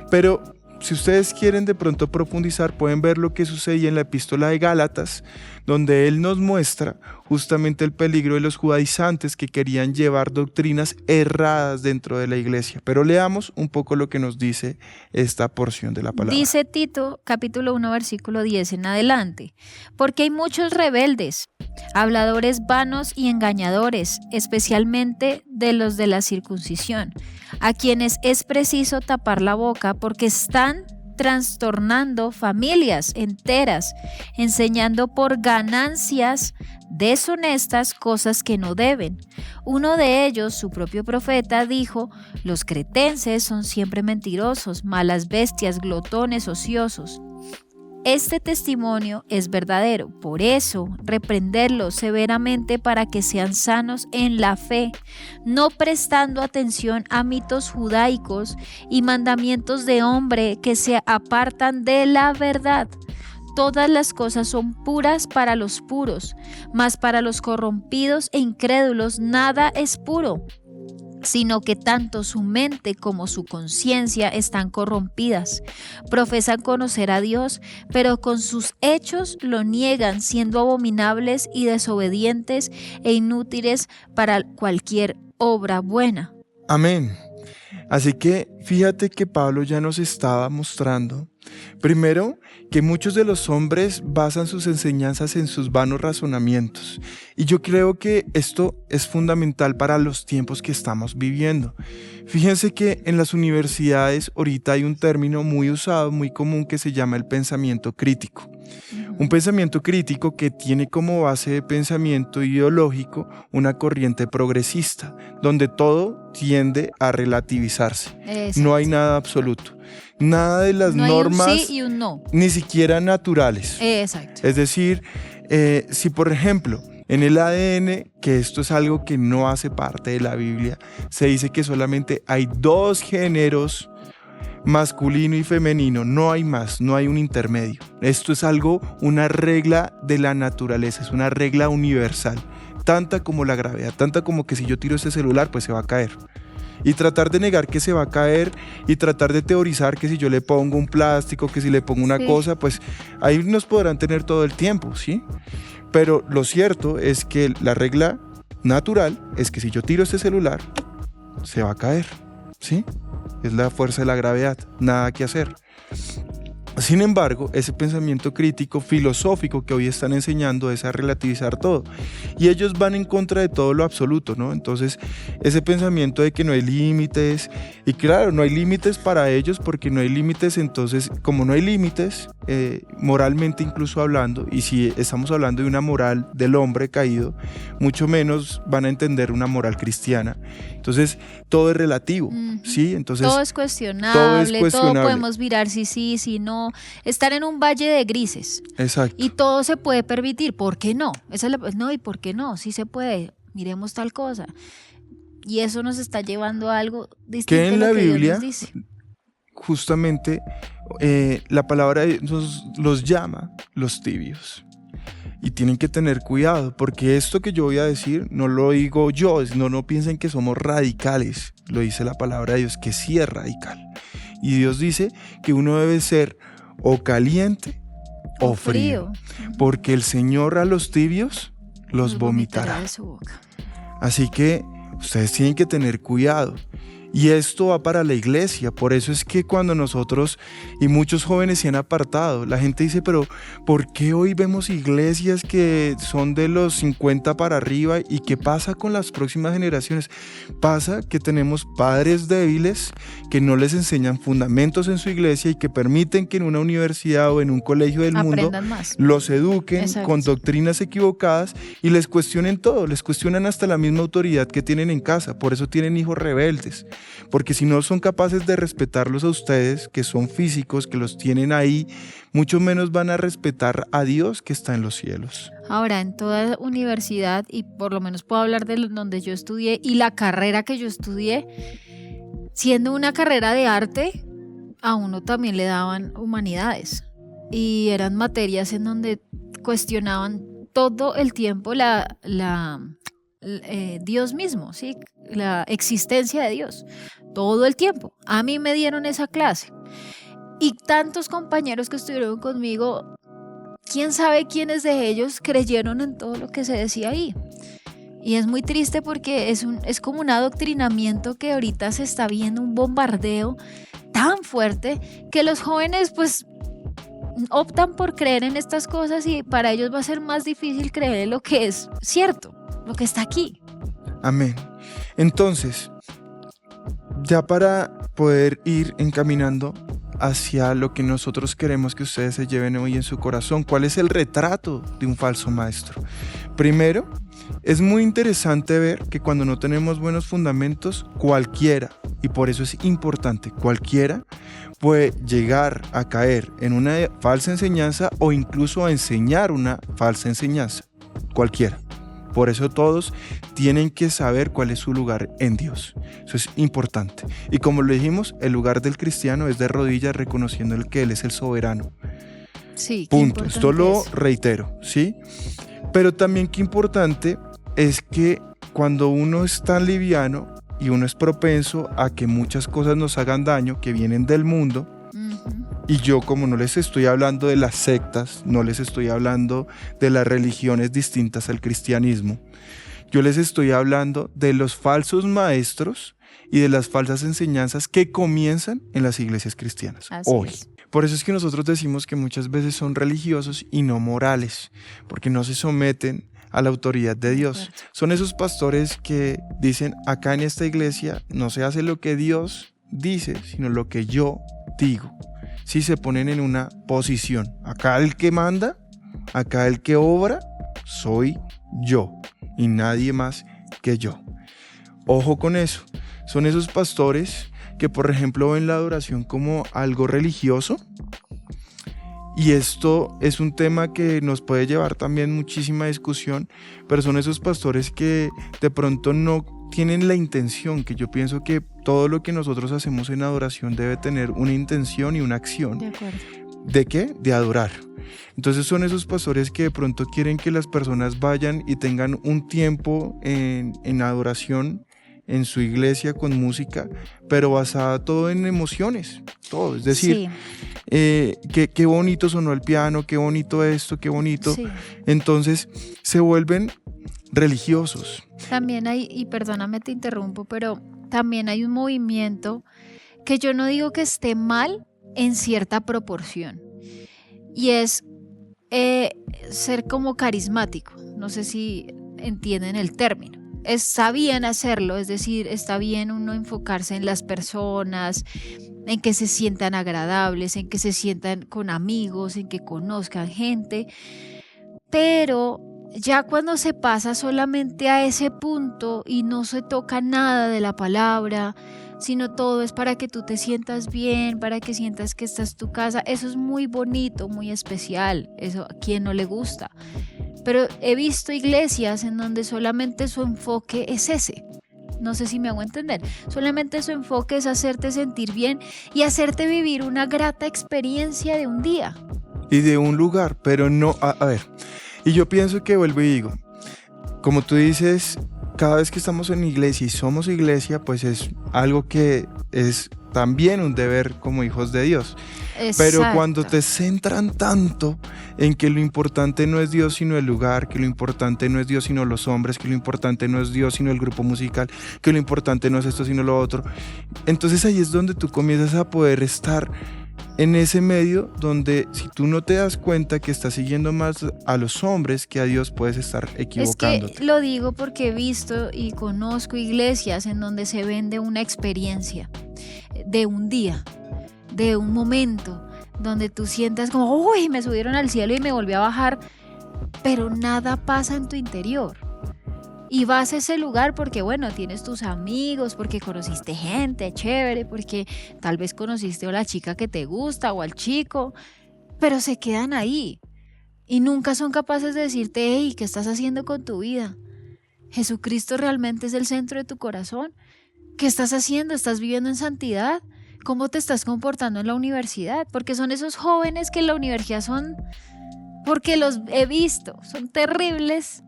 Pero si ustedes quieren de pronto profundizar, pueden ver lo que sucedía en la epístola de Gálatas, donde él nos muestra justamente el peligro de los judaizantes que querían llevar doctrinas erradas dentro de la iglesia. Pero leamos un poco lo que nos dice esta porción de la palabra.
Dice Tito, capítulo 1, versículo 10 en adelante: porque hay muchos rebeldes, habladores vanos y engañadores, especialmente de los de la circuncisión, a quienes es preciso tapar la boca porque están trastornando familias enteras, enseñando por ganancias deshonestas cosas que no deben. Uno de ellos, su propio profeta, dijo: los cretenses son siempre mentirosos, malas bestias, glotones, ociosos. Este testimonio es verdadero, por eso reprenderlos severamente para que sean sanos en la fe, no prestando atención a mitos judaicos y mandamientos de hombre que se apartan de la verdad. Todas las cosas son puras para los puros, mas para los corrompidos e incrédulos nada es puro, sino que tanto su mente como su conciencia están corrompidas. Profesan conocer a Dios, pero con sus hechos lo niegan, siendo abominables y desobedientes e inútiles para cualquier obra buena.
Amén. Así que fíjate que Pablo ya nos estaba mostrando, primero, que muchos de los hombres basan sus enseñanzas en sus vanos razonamientos. Y yo creo que esto es fundamental para los tiempos que estamos viviendo. Fíjense que en las universidades ahorita hay un término muy usado, muy común, que se llama el pensamiento crítico. Un pensamiento crítico que tiene como base de pensamiento ideológico una corriente progresista, donde todo tiende a relativizarse.
Exacto.
No hay nada absoluto. Nada de las
No
normas,
hay un sí y un no.
ni siquiera naturales.
Exacto.
Es decir, si por ejemplo en el ADN, que esto es algo que no hace parte de la Biblia, se dice que solamente hay 2 géneros, masculino y femenino, no hay más, no hay un intermedio. Esto es algo, una regla de la naturaleza, es una regla universal, tanta como la gravedad, tanta como que si yo tiro ese celular, pues se va a caer. Y tratar de negar que se va a caer y tratar de teorizar que si yo le pongo un plástico, que si le pongo una cosa, pues ahí nos podrán tener todo el tiempo, ¿sí? Pero lo cierto es que la regla natural es que si yo tiro este celular, se va a caer, ¿sí? Es la fuerza de la gravedad, nada que hacer. Sin embargo, ese pensamiento crítico filosófico que hoy están enseñando es a relativizar todo. Y ellos van en contra de todo lo absoluto, ¿no? Entonces, ese pensamiento de que no hay límites, y claro, no hay límites para ellos porque no hay límites, entonces, como no hay límites, moralmente incluso hablando, y si estamos hablando de una moral del hombre caído, mucho menos van a entender una moral cristiana. Entonces, todo es relativo, ¿sí? Entonces,
todo es cuestionable, todo podemos mirar si sí, si no. Estar en un valle de grises.
Exacto.
Y todo se puede permitir. ¿Por qué no? No, ¿y por qué no? Sí se puede. Miremos tal cosa. Y eso nos está llevando a algo distinto
que en
a lo
la
que
Biblia,
Dios nos dice.
Justamente, la palabra de Dios los llama los tibios. Y tienen que tener cuidado, porque esto que yo voy a decir no lo digo yo, no piensen que somos radicales. Lo dice la palabra de Dios, que sí es radical. Y Dios dice que uno debe ser o caliente o frío, porque el Señor a los tibios los vomitará
de su boca.
Así que ustedes tienen que tener cuidado. Y esto va para la iglesia. Por eso es que cuando nosotros y muchos jóvenes se han apartado, la gente dice, pero ¿por qué hoy vemos iglesias que son de los 50 para arriba? ¿Y qué pasa con las próximas generaciones? Pasa que tenemos padres débiles que no les enseñan fundamentos en su iglesia y que permiten que en una universidad o en un colegio del mundo los eduquen con doctrinas equivocadas y les cuestionen todo, les cuestionan hasta la misma autoridad que tienen en casa. Por eso tienen hijos rebeldes. Porque si no son capaces de respetarlos a ustedes, que son físicos, que los tienen ahí, mucho menos van a respetar a Dios que está en los cielos.
Ahora, en toda universidad, y por lo menos puedo hablar de donde yo estudié y la carrera que yo estudié, siendo una carrera de arte, a uno también le daban humanidades. Y eran materias en donde cuestionaban todo el tiempo Dios mismo, ¿sí? La existencia de Dios, todo el tiempo. A mí me dieron esa clase y tantos compañeros que estuvieron conmigo, quién sabe quiénes de ellos creyeron en todo lo que se decía ahí. Y es muy triste porque es como un adoctrinamiento que ahorita se está viendo, un bombardeo tan fuerte que los jóvenes pues optan por creer en estas cosas y para ellos va a ser más difícil creer en lo que es cierto, lo que está aquí.
Amén. Entonces, ya para poder ir encaminando hacia lo que nosotros queremos que ustedes se lleven hoy en su corazón, ¿cuál es el retrato de un falso maestro? Primero, es muy interesante ver que cuando no tenemos buenos fundamentos, cualquiera, y por eso es importante, cualquiera puede llegar a caer en una falsa enseñanza o incluso a enseñar una falsa enseñanza. Cualquiera. Por eso todos tienen que saber cuál es su lugar en Dios. Eso es importante. Y como lo dijimos, el lugar del cristiano es de rodillas reconociendo que Él es el soberano.
Sí,
punto. Esto lo reitero, ¿sí? Pero también qué importante es que cuando uno es tan liviano y uno es propenso a que muchas cosas nos hagan daño, que vienen del mundo, y yo como no les estoy hablando de las sectas, no les estoy hablando de las religiones distintas al cristianismo, yo les estoy hablando de los falsos maestros y de las falsas enseñanzas que comienzan en las iglesias cristianas hoy. Por eso es que nosotros decimos que muchas veces son religiosos y no morales, porque no se someten a la autoridad de Dios. Son esos pastores que dicen, acá en esta iglesia no se hace lo que Dios dice, sino lo que yo digo. Si se ponen en una posición, acá el que manda, acá el que obra, soy yo y nadie más que yo. Ojo con eso. Son esos pastores que, por ejemplo, ven la adoración como algo religioso. Y esto es un tema que nos puede llevar también muchísima discusión, pero son esos pastores que de pronto no tienen la intención, que yo pienso que todo lo que nosotros hacemos en adoración debe tener una intención y una acción.
De acuerdo.
¿De qué? De adorar. Entonces son esos pastores que de pronto quieren que las personas vayan y tengan un tiempo en adoración en su iglesia con música, pero basada todo en emociones, todo, es decir, qué bonito sonó el piano, qué bonito esto, qué bonito. Sí. Entonces se vuelven religiosos.
También hay, y perdóname te interrumpo, pero también hay un movimiento que yo no digo que esté mal en cierta proporción, y es ser como carismático. No sé si entienden el término. Está bien hacerlo, es decir, está bien uno enfocarse en las personas, en que se sientan agradables, en que se sientan con amigos, en que conozcan gente, pero ya cuando se pasa solamente a ese punto y no se toca nada de la palabra, sino todo es para que tú te sientas bien, para que sientas que esta es tu casa, eso es muy bonito, muy especial, eso a quien no le gusta. Pero he visto iglesias en donde solamente su enfoque es ese. No sé si me hago entender. Solamente su enfoque es hacerte sentir bien y hacerte vivir una grata experiencia de un día.
Y de un lugar, pero no, a ver. Y yo pienso que vuelvo y digo, como tú dices, cada vez que estamos en iglesia y somos iglesia, pues es algo que es también un deber como hijos de Dios.
Exacto.
Pero cuando te centran tanto en que lo importante no es Dios sino el lugar, que lo importante no es Dios sino los hombres, que lo importante no es Dios sino el grupo musical, que lo importante no es esto sino lo otro, entonces ahí es donde tú comienzas a poder estar en ese medio donde si tú no te das cuenta que estás siguiendo más a los hombres que a Dios, puedes estar equivocándote.
Es que lo digo porque he visto y conozco iglesias en donde se vende una experiencia de un día, de un momento, donde tú sientas como, uy, me subieron al cielo y me volví a bajar, pero nada pasa en tu interior. Y vas a ese lugar porque, bueno, tienes tus amigos, porque conociste gente chévere, porque tal vez conociste a la chica que te gusta o al chico, pero se quedan ahí y nunca son capaces de decirte, hey, ¿qué estás haciendo con tu vida? ¿Jesucristo realmente es el centro de tu corazón? ¿Qué estás haciendo? ¿Estás viviendo en santidad? ¿Cómo te estás comportando en la universidad? Porque son esos jóvenes que en la universidad son, porque los he visto, son terribles,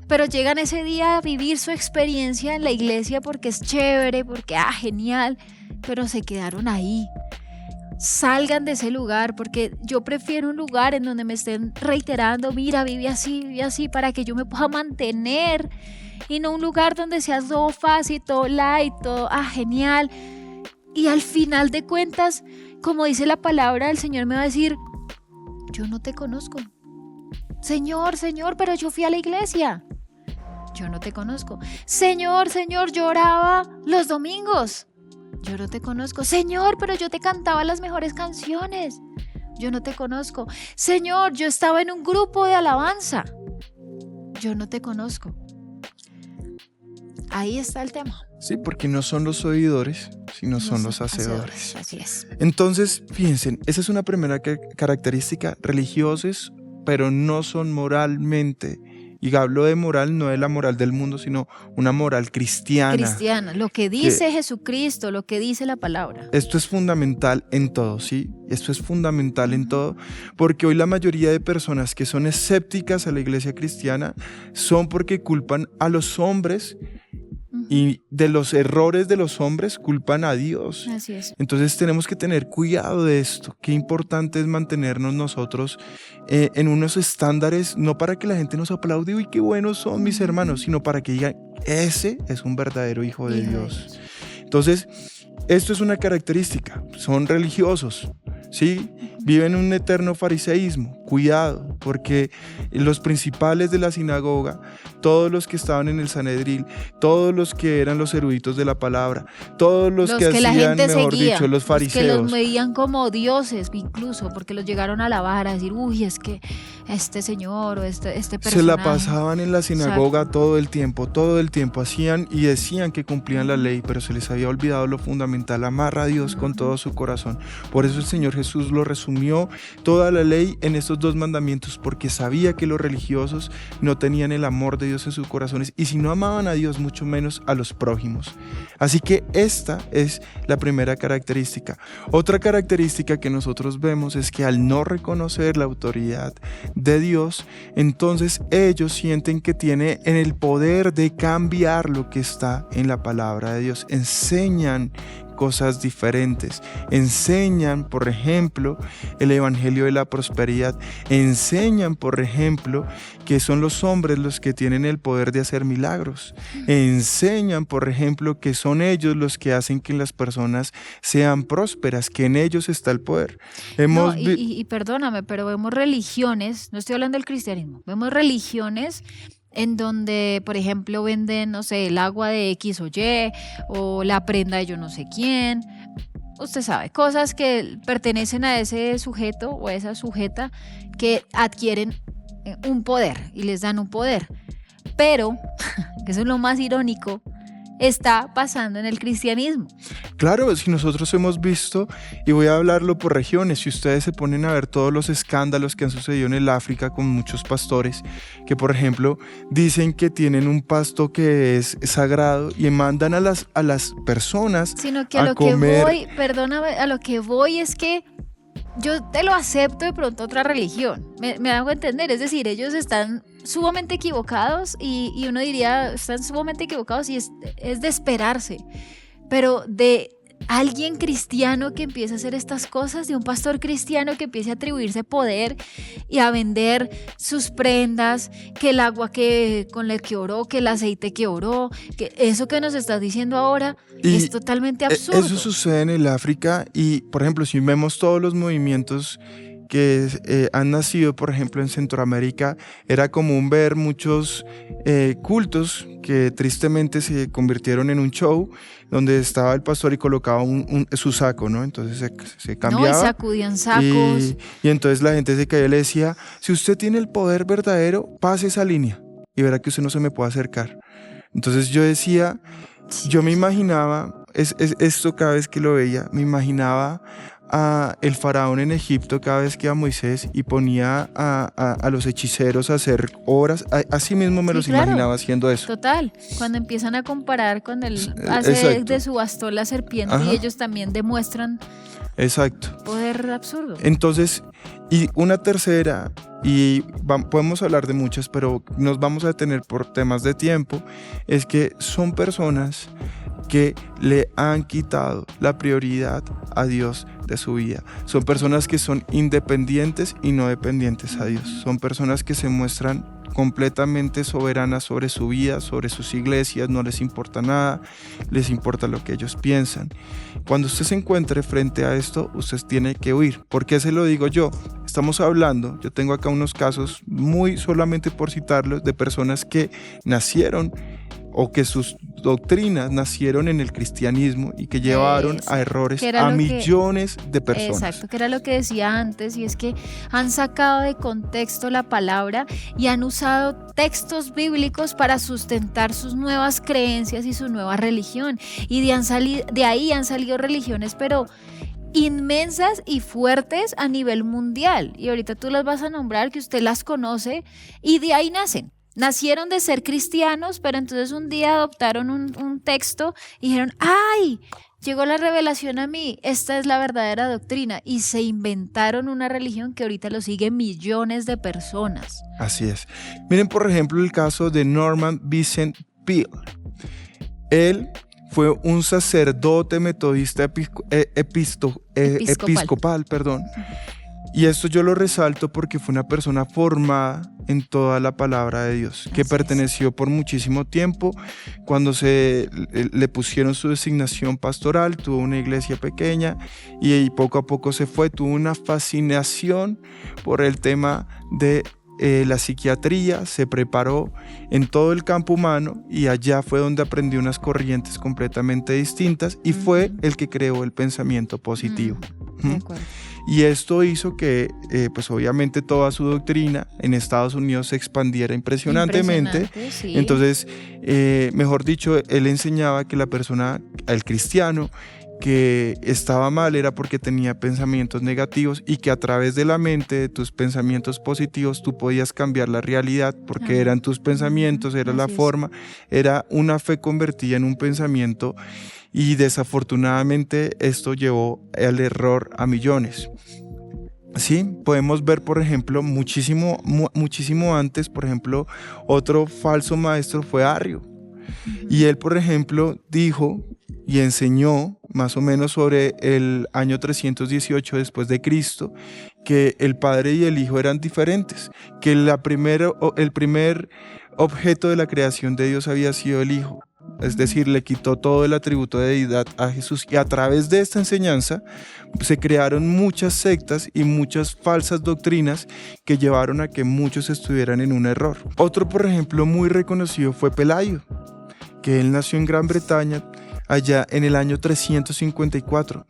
pero llegan ese día a vivir su experiencia en la iglesia porque es chévere, porque genial, pero se quedaron ahí. Salgan de ese lugar, porque yo prefiero un lugar en donde me estén reiterando, mira, vive así, para que yo me pueda mantener, y no un lugar donde seas todo fácil, todo light, todo genial. Y al final de cuentas, como dice la palabra, el Señor me va a decir, yo no te conozco. Señor, pero yo fui a la iglesia. Yo no te conozco. Señor, yo oraba los domingos. Yo no te conozco. Señor, pero yo te cantaba las mejores canciones. Yo no te conozco. Señor, yo estaba en un grupo de alabanza. Yo no te conozco. Ahí está el tema.
Sí, porque no son los oidores, sino son los hacedores.
Así es.
Entonces, fíjense, esa es una primera característica, religiosos, pero no son moralmente, y hablo de moral, no de la moral del mundo, sino una moral cristiana.
Cristiana, lo que dice Jesucristo, lo que dice la palabra.
Esto es fundamental en todo, ¿sí? Esto es fundamental en todo, porque hoy la mayoría de personas que son escépticas a la iglesia cristiana son porque culpan a los hombres, y de los errores de los hombres culpan a Dios.
Así es.
Entonces tenemos que tener cuidado de esto. Qué importante es mantenernos nosotros en unos estándares, no para que la gente nos aplaude, uy, qué buenos son mis hermanos, sino para que digan, ese es un verdadero hijo de Dios. Entonces, esto es una característica. Son religiosos, ¿sí? Viven un eterno fariseísmo. Cuidado, porque los principales de la sinagoga, todos los que estaban en el Sanedril, todos los que eran los eruditos de la palabra, todos los que hacían,
la gente
mejor
seguía,
dicho, los fariseos.
Los que los veían como dioses incluso, porque los llegaron a alabar, a decir, uy, es que este señor o este personaje.
Se la pasaban en la sinagoga. Exacto. todo el tiempo hacían y decían que cumplían la ley, pero se les había olvidado lo fundamental, amar a Dios con todo su corazón. Por eso el Señor Jesús lo resumió toda la ley en estos 2 mandamientos, porque sabía que los religiosos no tenían el amor de Dios en sus corazones, y si no amaban a Dios, mucho menos a los prójimos. Así que esta es la primera característica. Otra característica que nosotros vemos es que al no reconocer la autoridad de Dios, entonces ellos sienten que tienen el poder de cambiar lo que está en la palabra de Dios. Enseñan cosas diferentes, enseñan, por ejemplo, el evangelio de la prosperidad, enseñan, por ejemplo, que son los hombres los que tienen el poder de hacer milagros, enseñan, por ejemplo, que son ellos los que hacen que las personas sean prósperas, que en ellos está el poder.
Y perdóname, pero vemos religiones, no estoy hablando del cristianismo, vemos religiones en donde, por ejemplo, venden, no sé, el agua de X o Y, o la prenda de yo no sé quién. Usted sabe, cosas que pertenecen a ese sujeto o a esa sujeta que adquieren un poder y les dan un poder. Pero, que eso es lo más irónico, está pasando en el cristianismo.
Claro, si nosotros hemos visto, y voy a hablarlo por regiones, si ustedes se ponen a ver todos los escándalos que han sucedido en el África con muchos pastores, que por ejemplo dicen que tienen un pasto que es sagrado y mandan a las personas
sino que
a
lo
comer.
Que voy, perdóname, a lo que voy es que yo te lo acepto de pronto otra religión, me hago entender, es decir, ellos están sumamente equivocados y uno diría, están sumamente equivocados y es de esperarse, pero de alguien cristiano que empiece a hacer estas cosas, de un pastor cristiano que empiece a atribuirse poder y a vender sus prendas, que el agua con la que oró, que el aceite que oró, que eso que nos estás diciendo ahora es totalmente absurdo.
Eso sucede en el África y, por ejemplo, si vemos todos los movimientos que han nacido, por ejemplo, en Centroamérica, era común ver muchos cultos que tristemente se convirtieron en un show donde estaba el pastor y colocaba su saco, ¿no? Entonces se cambiaba.
No, y sacudían sacos.
Y entonces la gente se caía y le decía, si usted tiene el poder verdadero, pase esa línea y verá que usted no se me puede acercar. Entonces yo decía, yo me imaginaba, esto cada vez que lo veía, me imaginaba a el faraón en Egipto cada vez que iba Moisés y ponía a los hechiceros a hacer obras, así mismo me los imaginaba haciendo eso.
Total, cuando empiezan a comparar cuando él hace de su bastón la serpiente. Ajá. Y ellos también demuestran poder absurdo.
Entonces, y una tercera, y podemos hablar de muchas, pero nos vamos a detener por temas de tiempo, es que son personas que le han quitado la prioridad a Dios de su vida. Son personas que son independientes y no dependientes a Dios. Son personas que se muestran completamente soberanas sobre su vida, sobre sus iglesias, no les importa nada, les importa lo que ellos piensan. Cuando usted se encuentre frente a esto, usted tiene que huir. ¿Por qué se lo digo yo? Estamos hablando, yo tengo acá unos casos, muy solamente por citarlos, de personas que nacieron o que sus doctrinas nacieron en el cristianismo y que llevaron a errores a millones de personas.
Exacto, que era lo que decía antes, y es que han sacado de contexto la palabra y han usado textos bíblicos para sustentar sus nuevas creencias y su nueva religión. Y de ahí han salido religiones, pero inmensas y fuertes a nivel mundial. Y ahorita tú las vas a nombrar, que usted las conoce, y de ahí nacen. Nacieron de ser cristianos, pero entonces un día adoptaron un texto y dijeron, ¡ay! Llegó la revelación a mí, esta es la verdadera doctrina, y se inventaron una religión que ahorita lo siguen millones de personas.
Así es. Miren, por ejemplo, el caso de Norman Vincent Peale. Él fue un sacerdote metodista episcopal, perdón. Y esto yo lo resalto porque fue una persona formada en toda la palabra de Dios, que perteneció por muchísimo tiempo. Cuando le pusieron su designación pastoral, tuvo una iglesia pequeña y poco a poco se fue. Tuvo una fascinación por el tema de la psiquiatría, se preparó en todo el campo humano y allá fue donde aprendió unas corrientes completamente distintas y fue el que creó el pensamiento positivo.
De acuerdo.
Y esto hizo que, pues obviamente toda su doctrina en Estados Unidos se expandiera impresionantemente.
Sí.
Entonces, mejor dicho, él enseñaba que la persona, el cristiano, que estaba mal era porque tenía pensamientos negativos y que a través de la mente, de tus pensamientos positivos, tú podías cambiar la realidad porque eran tus pensamientos, era la forma, era una fe convertida en un pensamiento. Y desafortunadamente esto llevó al error a millones. Sí, podemos ver, por ejemplo, muchísimo antes, por ejemplo, otro falso maestro fue Arrio. Y él, por ejemplo, dijo y enseñó más o menos sobre el año 318 después de Cristo, que el Padre y el Hijo eran diferentes, que el primer objeto de la creación de Dios había sido el Hijo. Es decir, le quitó todo el atributo de deidad a Jesús, y a través de esta enseñanza se crearon muchas sectas y muchas falsas doctrinas que llevaron a que muchos estuvieran en un error. Otro, por ejemplo, muy reconocido fue Pelayo, que él nació en Gran Bretaña allá en el año 354.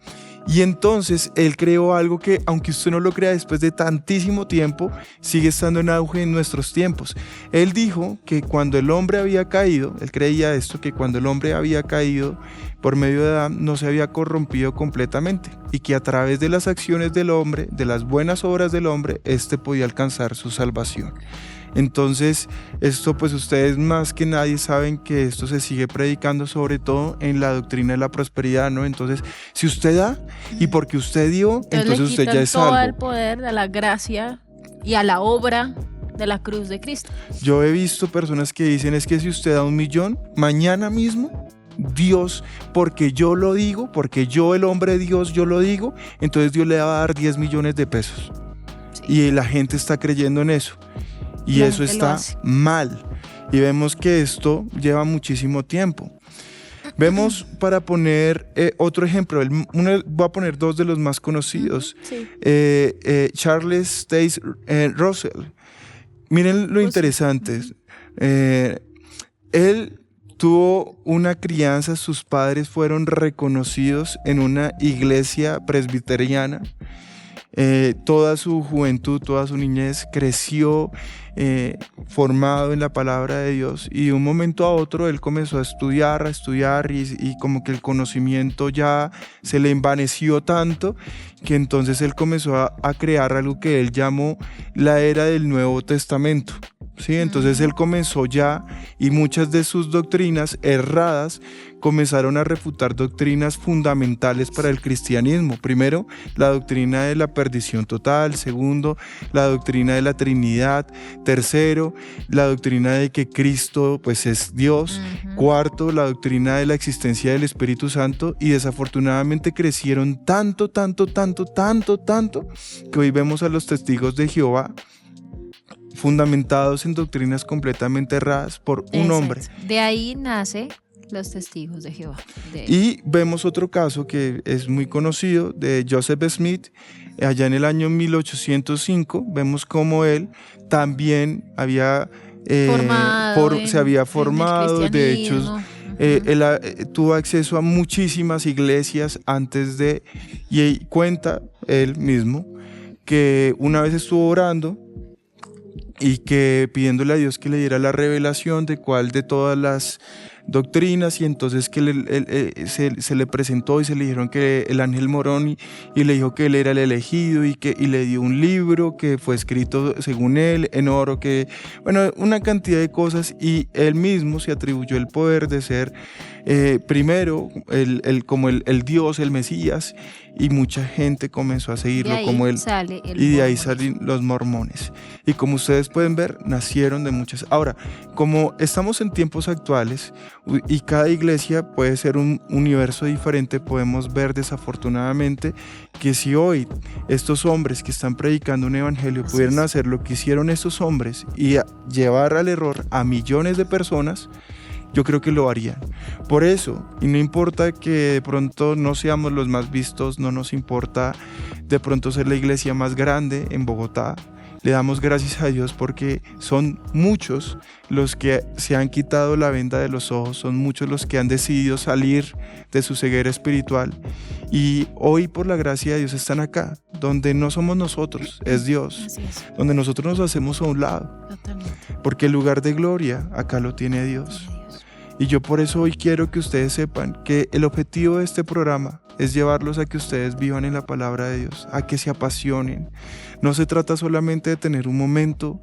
Y entonces él creó algo que, aunque usted no lo crea, después de tantísimo tiempo, sigue estando en auge en nuestros tiempos. Él dijo que cuando el hombre había caído, él creía esto, que cuando el hombre había caído por medio de Adán, no se había corrompido completamente, y que a través de las acciones del hombre, de las buenas obras del hombre, éste podía alcanzar su salvación. Entonces, esto pues ustedes más que nadie saben que esto se sigue predicando, sobre todo en la doctrina de la prosperidad, ¿no? Entonces, si usted da y porque usted dio, entonces usted ya es salvo.
Todo el poder de la gracia y a la obra de la cruz de Cristo.
Yo he visto personas que dicen, es que si usted da 1 millón, mañana mismo Dios, porque yo lo digo, porque yo, el hombre de Dios, yo lo digo, entonces Dios le va a dar 10 millones de pesos. Y la gente está creyendo en eso. Y eso está mal. Y vemos que esto lleva muchísimo tiempo. Vemos, para poner otro ejemplo, voy a poner dos de los más conocidos. Sí. Charles Taze Russell. Miren lo interesante. Él tuvo una crianza, sus padres fueron reconocidos en una iglesia presbiteriana. Toda su juventud, toda su niñez creció formado en la palabra de Dios, y de un momento a otro él comenzó a estudiar y como que el conocimiento ya se le envaneció tanto que entonces él comenzó a crear algo que él llamó la era del Nuevo Testamento. ¿Sí? Entonces él comenzó ya, y muchas de sus doctrinas erradas comenzaron a refutar doctrinas fundamentales para el cristianismo. Primero, la doctrina de la perdición total. Segundo, la doctrina de la Trinidad. Tercero, la doctrina de que Cristo pues es Dios. Cuarto, la doctrina de la existencia del Espíritu Santo. Y desafortunadamente crecieron tanto que hoy vemos a los testigos de Jehová fundamentados en doctrinas completamente erradas por un hombre.
De ahí nace los testigos de Jehová.
Y vemos otro caso que es muy conocido, de Joseph Smith, allá en el año 1805. Vemos cómo él también había se había formado, de hecho, él tuvo acceso a muchísimas iglesias antes de, y cuenta él mismo que una vez estuvo orando y que pidiéndole a Dios que le diera la revelación de cuál de todas las doctrinas, y entonces que se le presentó y se le dijeron que el ángel Moroni, y le dijo que él era el elegido, y le dio un libro que fue escrito según él en oro, una cantidad de cosas, y él mismo se atribuyó el poder de ser primero como el Dios, el Mesías, y mucha gente comenzó a seguirlo como él, y de ahí salen los mormones. Y como ustedes pueden ver, nacieron de muchas. Ahora, como estamos en tiempos actuales y cada iglesia puede ser un universo diferente, podemos ver desafortunadamente que si hoy estos hombres que están predicando un evangelio pudieran hacer lo que hicieron estos hombres y llevar al error a millones de personas, yo creo que lo harían. Por eso, y no importa que de pronto no seamos los más vistos, no nos importa de pronto ser la iglesia más grande en Bogotá, le damos gracias a Dios porque son muchos los que se han quitado la venda de los ojos, son muchos los que han decidido salir de su ceguera espiritual, y hoy por la gracia de Dios están acá, donde no somos nosotros, es Dios, donde nosotros nos hacemos a un lado. Totalmente. Porque el lugar de gloria acá lo tiene Dios. Y yo por eso hoy quiero que ustedes sepan que el objetivo de este programa es llevarlos a que ustedes vivan en la palabra de Dios, a que se apasionen. No se trata solamente de tener un momento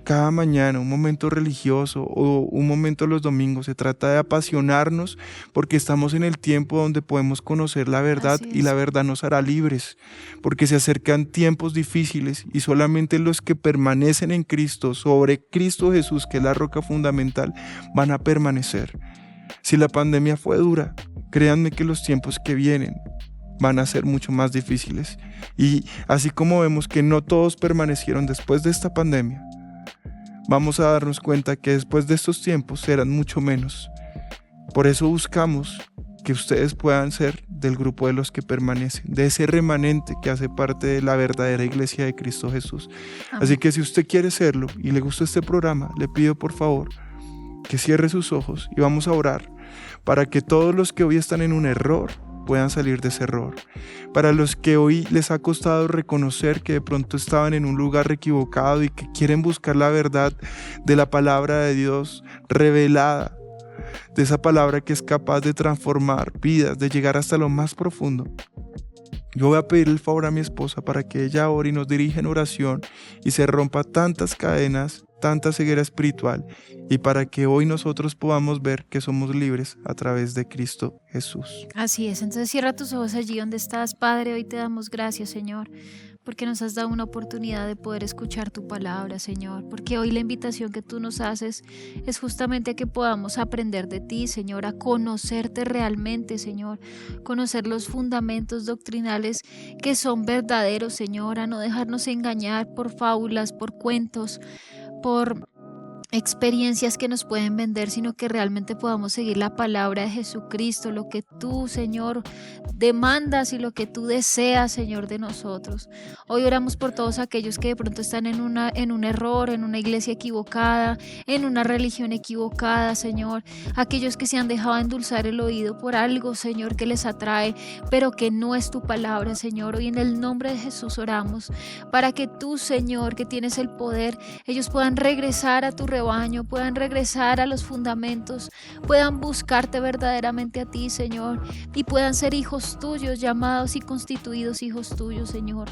cada mañana, un momento religioso o un momento los domingos. Se trata de apasionarnos porque estamos en el tiempo donde podemos conocer la verdad, y la verdad nos hará libres, porque se acercan tiempos difíciles y solamente los que permanecen en Cristo, sobre Cristo Jesús, que es la roca fundamental, van a permanecer. Si la pandemia fue dura, créanme que los tiempos que vienen van a ser mucho más difíciles. Y así como vemos que no todos permanecieron después de esta pandemia, vamos a darnos cuenta que después de estos tiempos serán mucho menos. Por eso buscamos que ustedes puedan ser del grupo de los que permanecen, de ese remanente que hace parte de la verdadera iglesia de Cristo Jesús. Amén. Así que si usted quiere serlo y le gusta este programa, le pido por favor que cierre sus ojos y vamos a orar para que todos los que hoy están en un error puedan salir de ese error. Para los que hoy les ha costado reconocer que de pronto estaban en un lugar equivocado y que quieren buscar la verdad de la palabra de Dios revelada, de esa palabra que es capaz de transformar vidas, de llegar hasta lo más profundo. Yo voy a pedir el favor a mi esposa para que ella ore y nos dirija en oración y se rompa tantas cadenas, tanta ceguera espiritual, y para que hoy nosotros podamos ver que somos libres a través de Cristo Jesús.
Así es, entonces cierra tus ojos allí donde estás, Padre. Hoy te damos gracias, Señor, porque nos has dado una oportunidad de poder escuchar tu palabra, Señor, porque hoy la invitación que tú nos haces es justamente que podamos aprender de ti, Señor, a conocerte realmente, Señor, conocer los fundamentos doctrinales que son verdaderos, Señor, a no dejarnos engañar por fábulas, por cuentos, por experiencias que nos pueden vender, sino que realmente podamos seguir la palabra de Jesucristo, lo que tú, Señor, demandas y lo que tú deseas, Señor, de nosotros. Hoy oramos por todos aquellos que de pronto están en un error, en una iglesia equivocada, en una religión equivocada, Señor, aquellos que se han dejado endulzar el oído por algo, Señor, que les atrae, pero que no es tu palabra, Señor. Hoy en el nombre de Jesús oramos para que tú, Señor, que tienes el poder, ellos puedan regresar a tu rebaño, puedan regresar a los fundamentos, puedan buscarte verdaderamente a ti, Señor, y puedan ser hijos tuyos, llamados y constituidos hijos tuyos, Señor.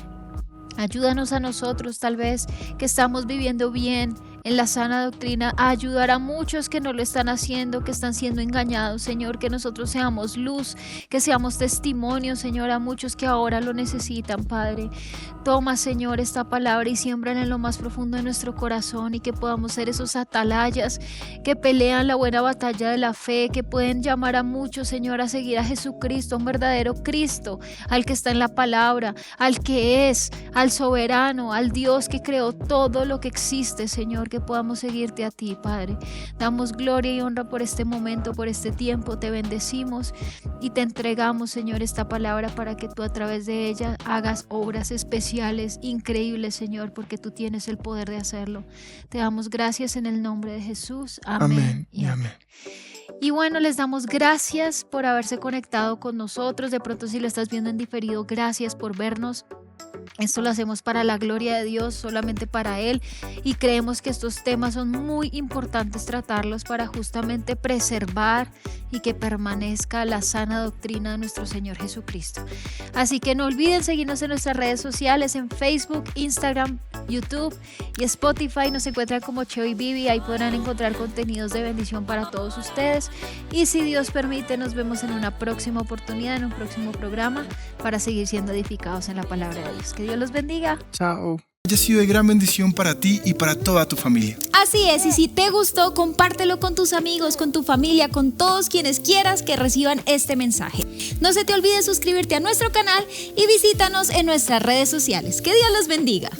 Ayúdanos a nosotros, tal vez, que estamos viviendo bien en la sana doctrina, a ayudar a muchos que no lo están haciendo, que están siendo engañados, Señor, que nosotros seamos luz, que seamos testimonio, Señor, a muchos que ahora lo necesitan, Padre. Toma, Señor, esta palabra y siémbrala en lo más profundo de nuestro corazón, y que podamos ser esos atalayas que pelean la buena batalla de la fe, que pueden llamar a muchos, Señor, a seguir a Jesucristo, un verdadero Cristo, al que está en la palabra, al que es, al soberano, al Dios que creó todo lo que existe, Señor, que podamos seguirte a ti, Padre. Damos gloria y honra por este momento, por este tiempo, te bendecimos y te entregamos, Señor, esta palabra para que tú a través de ella hagas obras especiales, increíbles, Señor, porque tú tienes el poder de hacerlo. Te damos gracias en el nombre de Jesús. Amén y amén. Y bueno, les damos gracias por haberse conectado con nosotros. De pronto, si lo estás viendo en diferido, gracias por vernos. Esto lo hacemos para la gloria de Dios, solamente para Él, y creemos que estos temas son muy importantes tratarlos para justamente preservar y que permanezca la sana doctrina de nuestro Señor Jesucristo. Así que no olviden seguirnos en nuestras redes sociales, en Facebook, Instagram, YouTube y Spotify. Nos encuentran como Cheo y Vivi, ahí podrán encontrar contenidos de bendición para todos ustedes, y si Dios permite, nos vemos en una próxima oportunidad, en un próximo programa, para seguir siendo edificados en la palabra de Dios. Que Dios los bendiga.
Chao. Haya sido de gran bendición para ti y para toda tu familia.
Así es, y si te gustó, compártelo con tus amigos, con tu familia, con todos quienes quieras que reciban este mensaje. No se te olvide suscribirte a nuestro canal y visítanos en nuestras redes sociales. Que Dios los bendiga.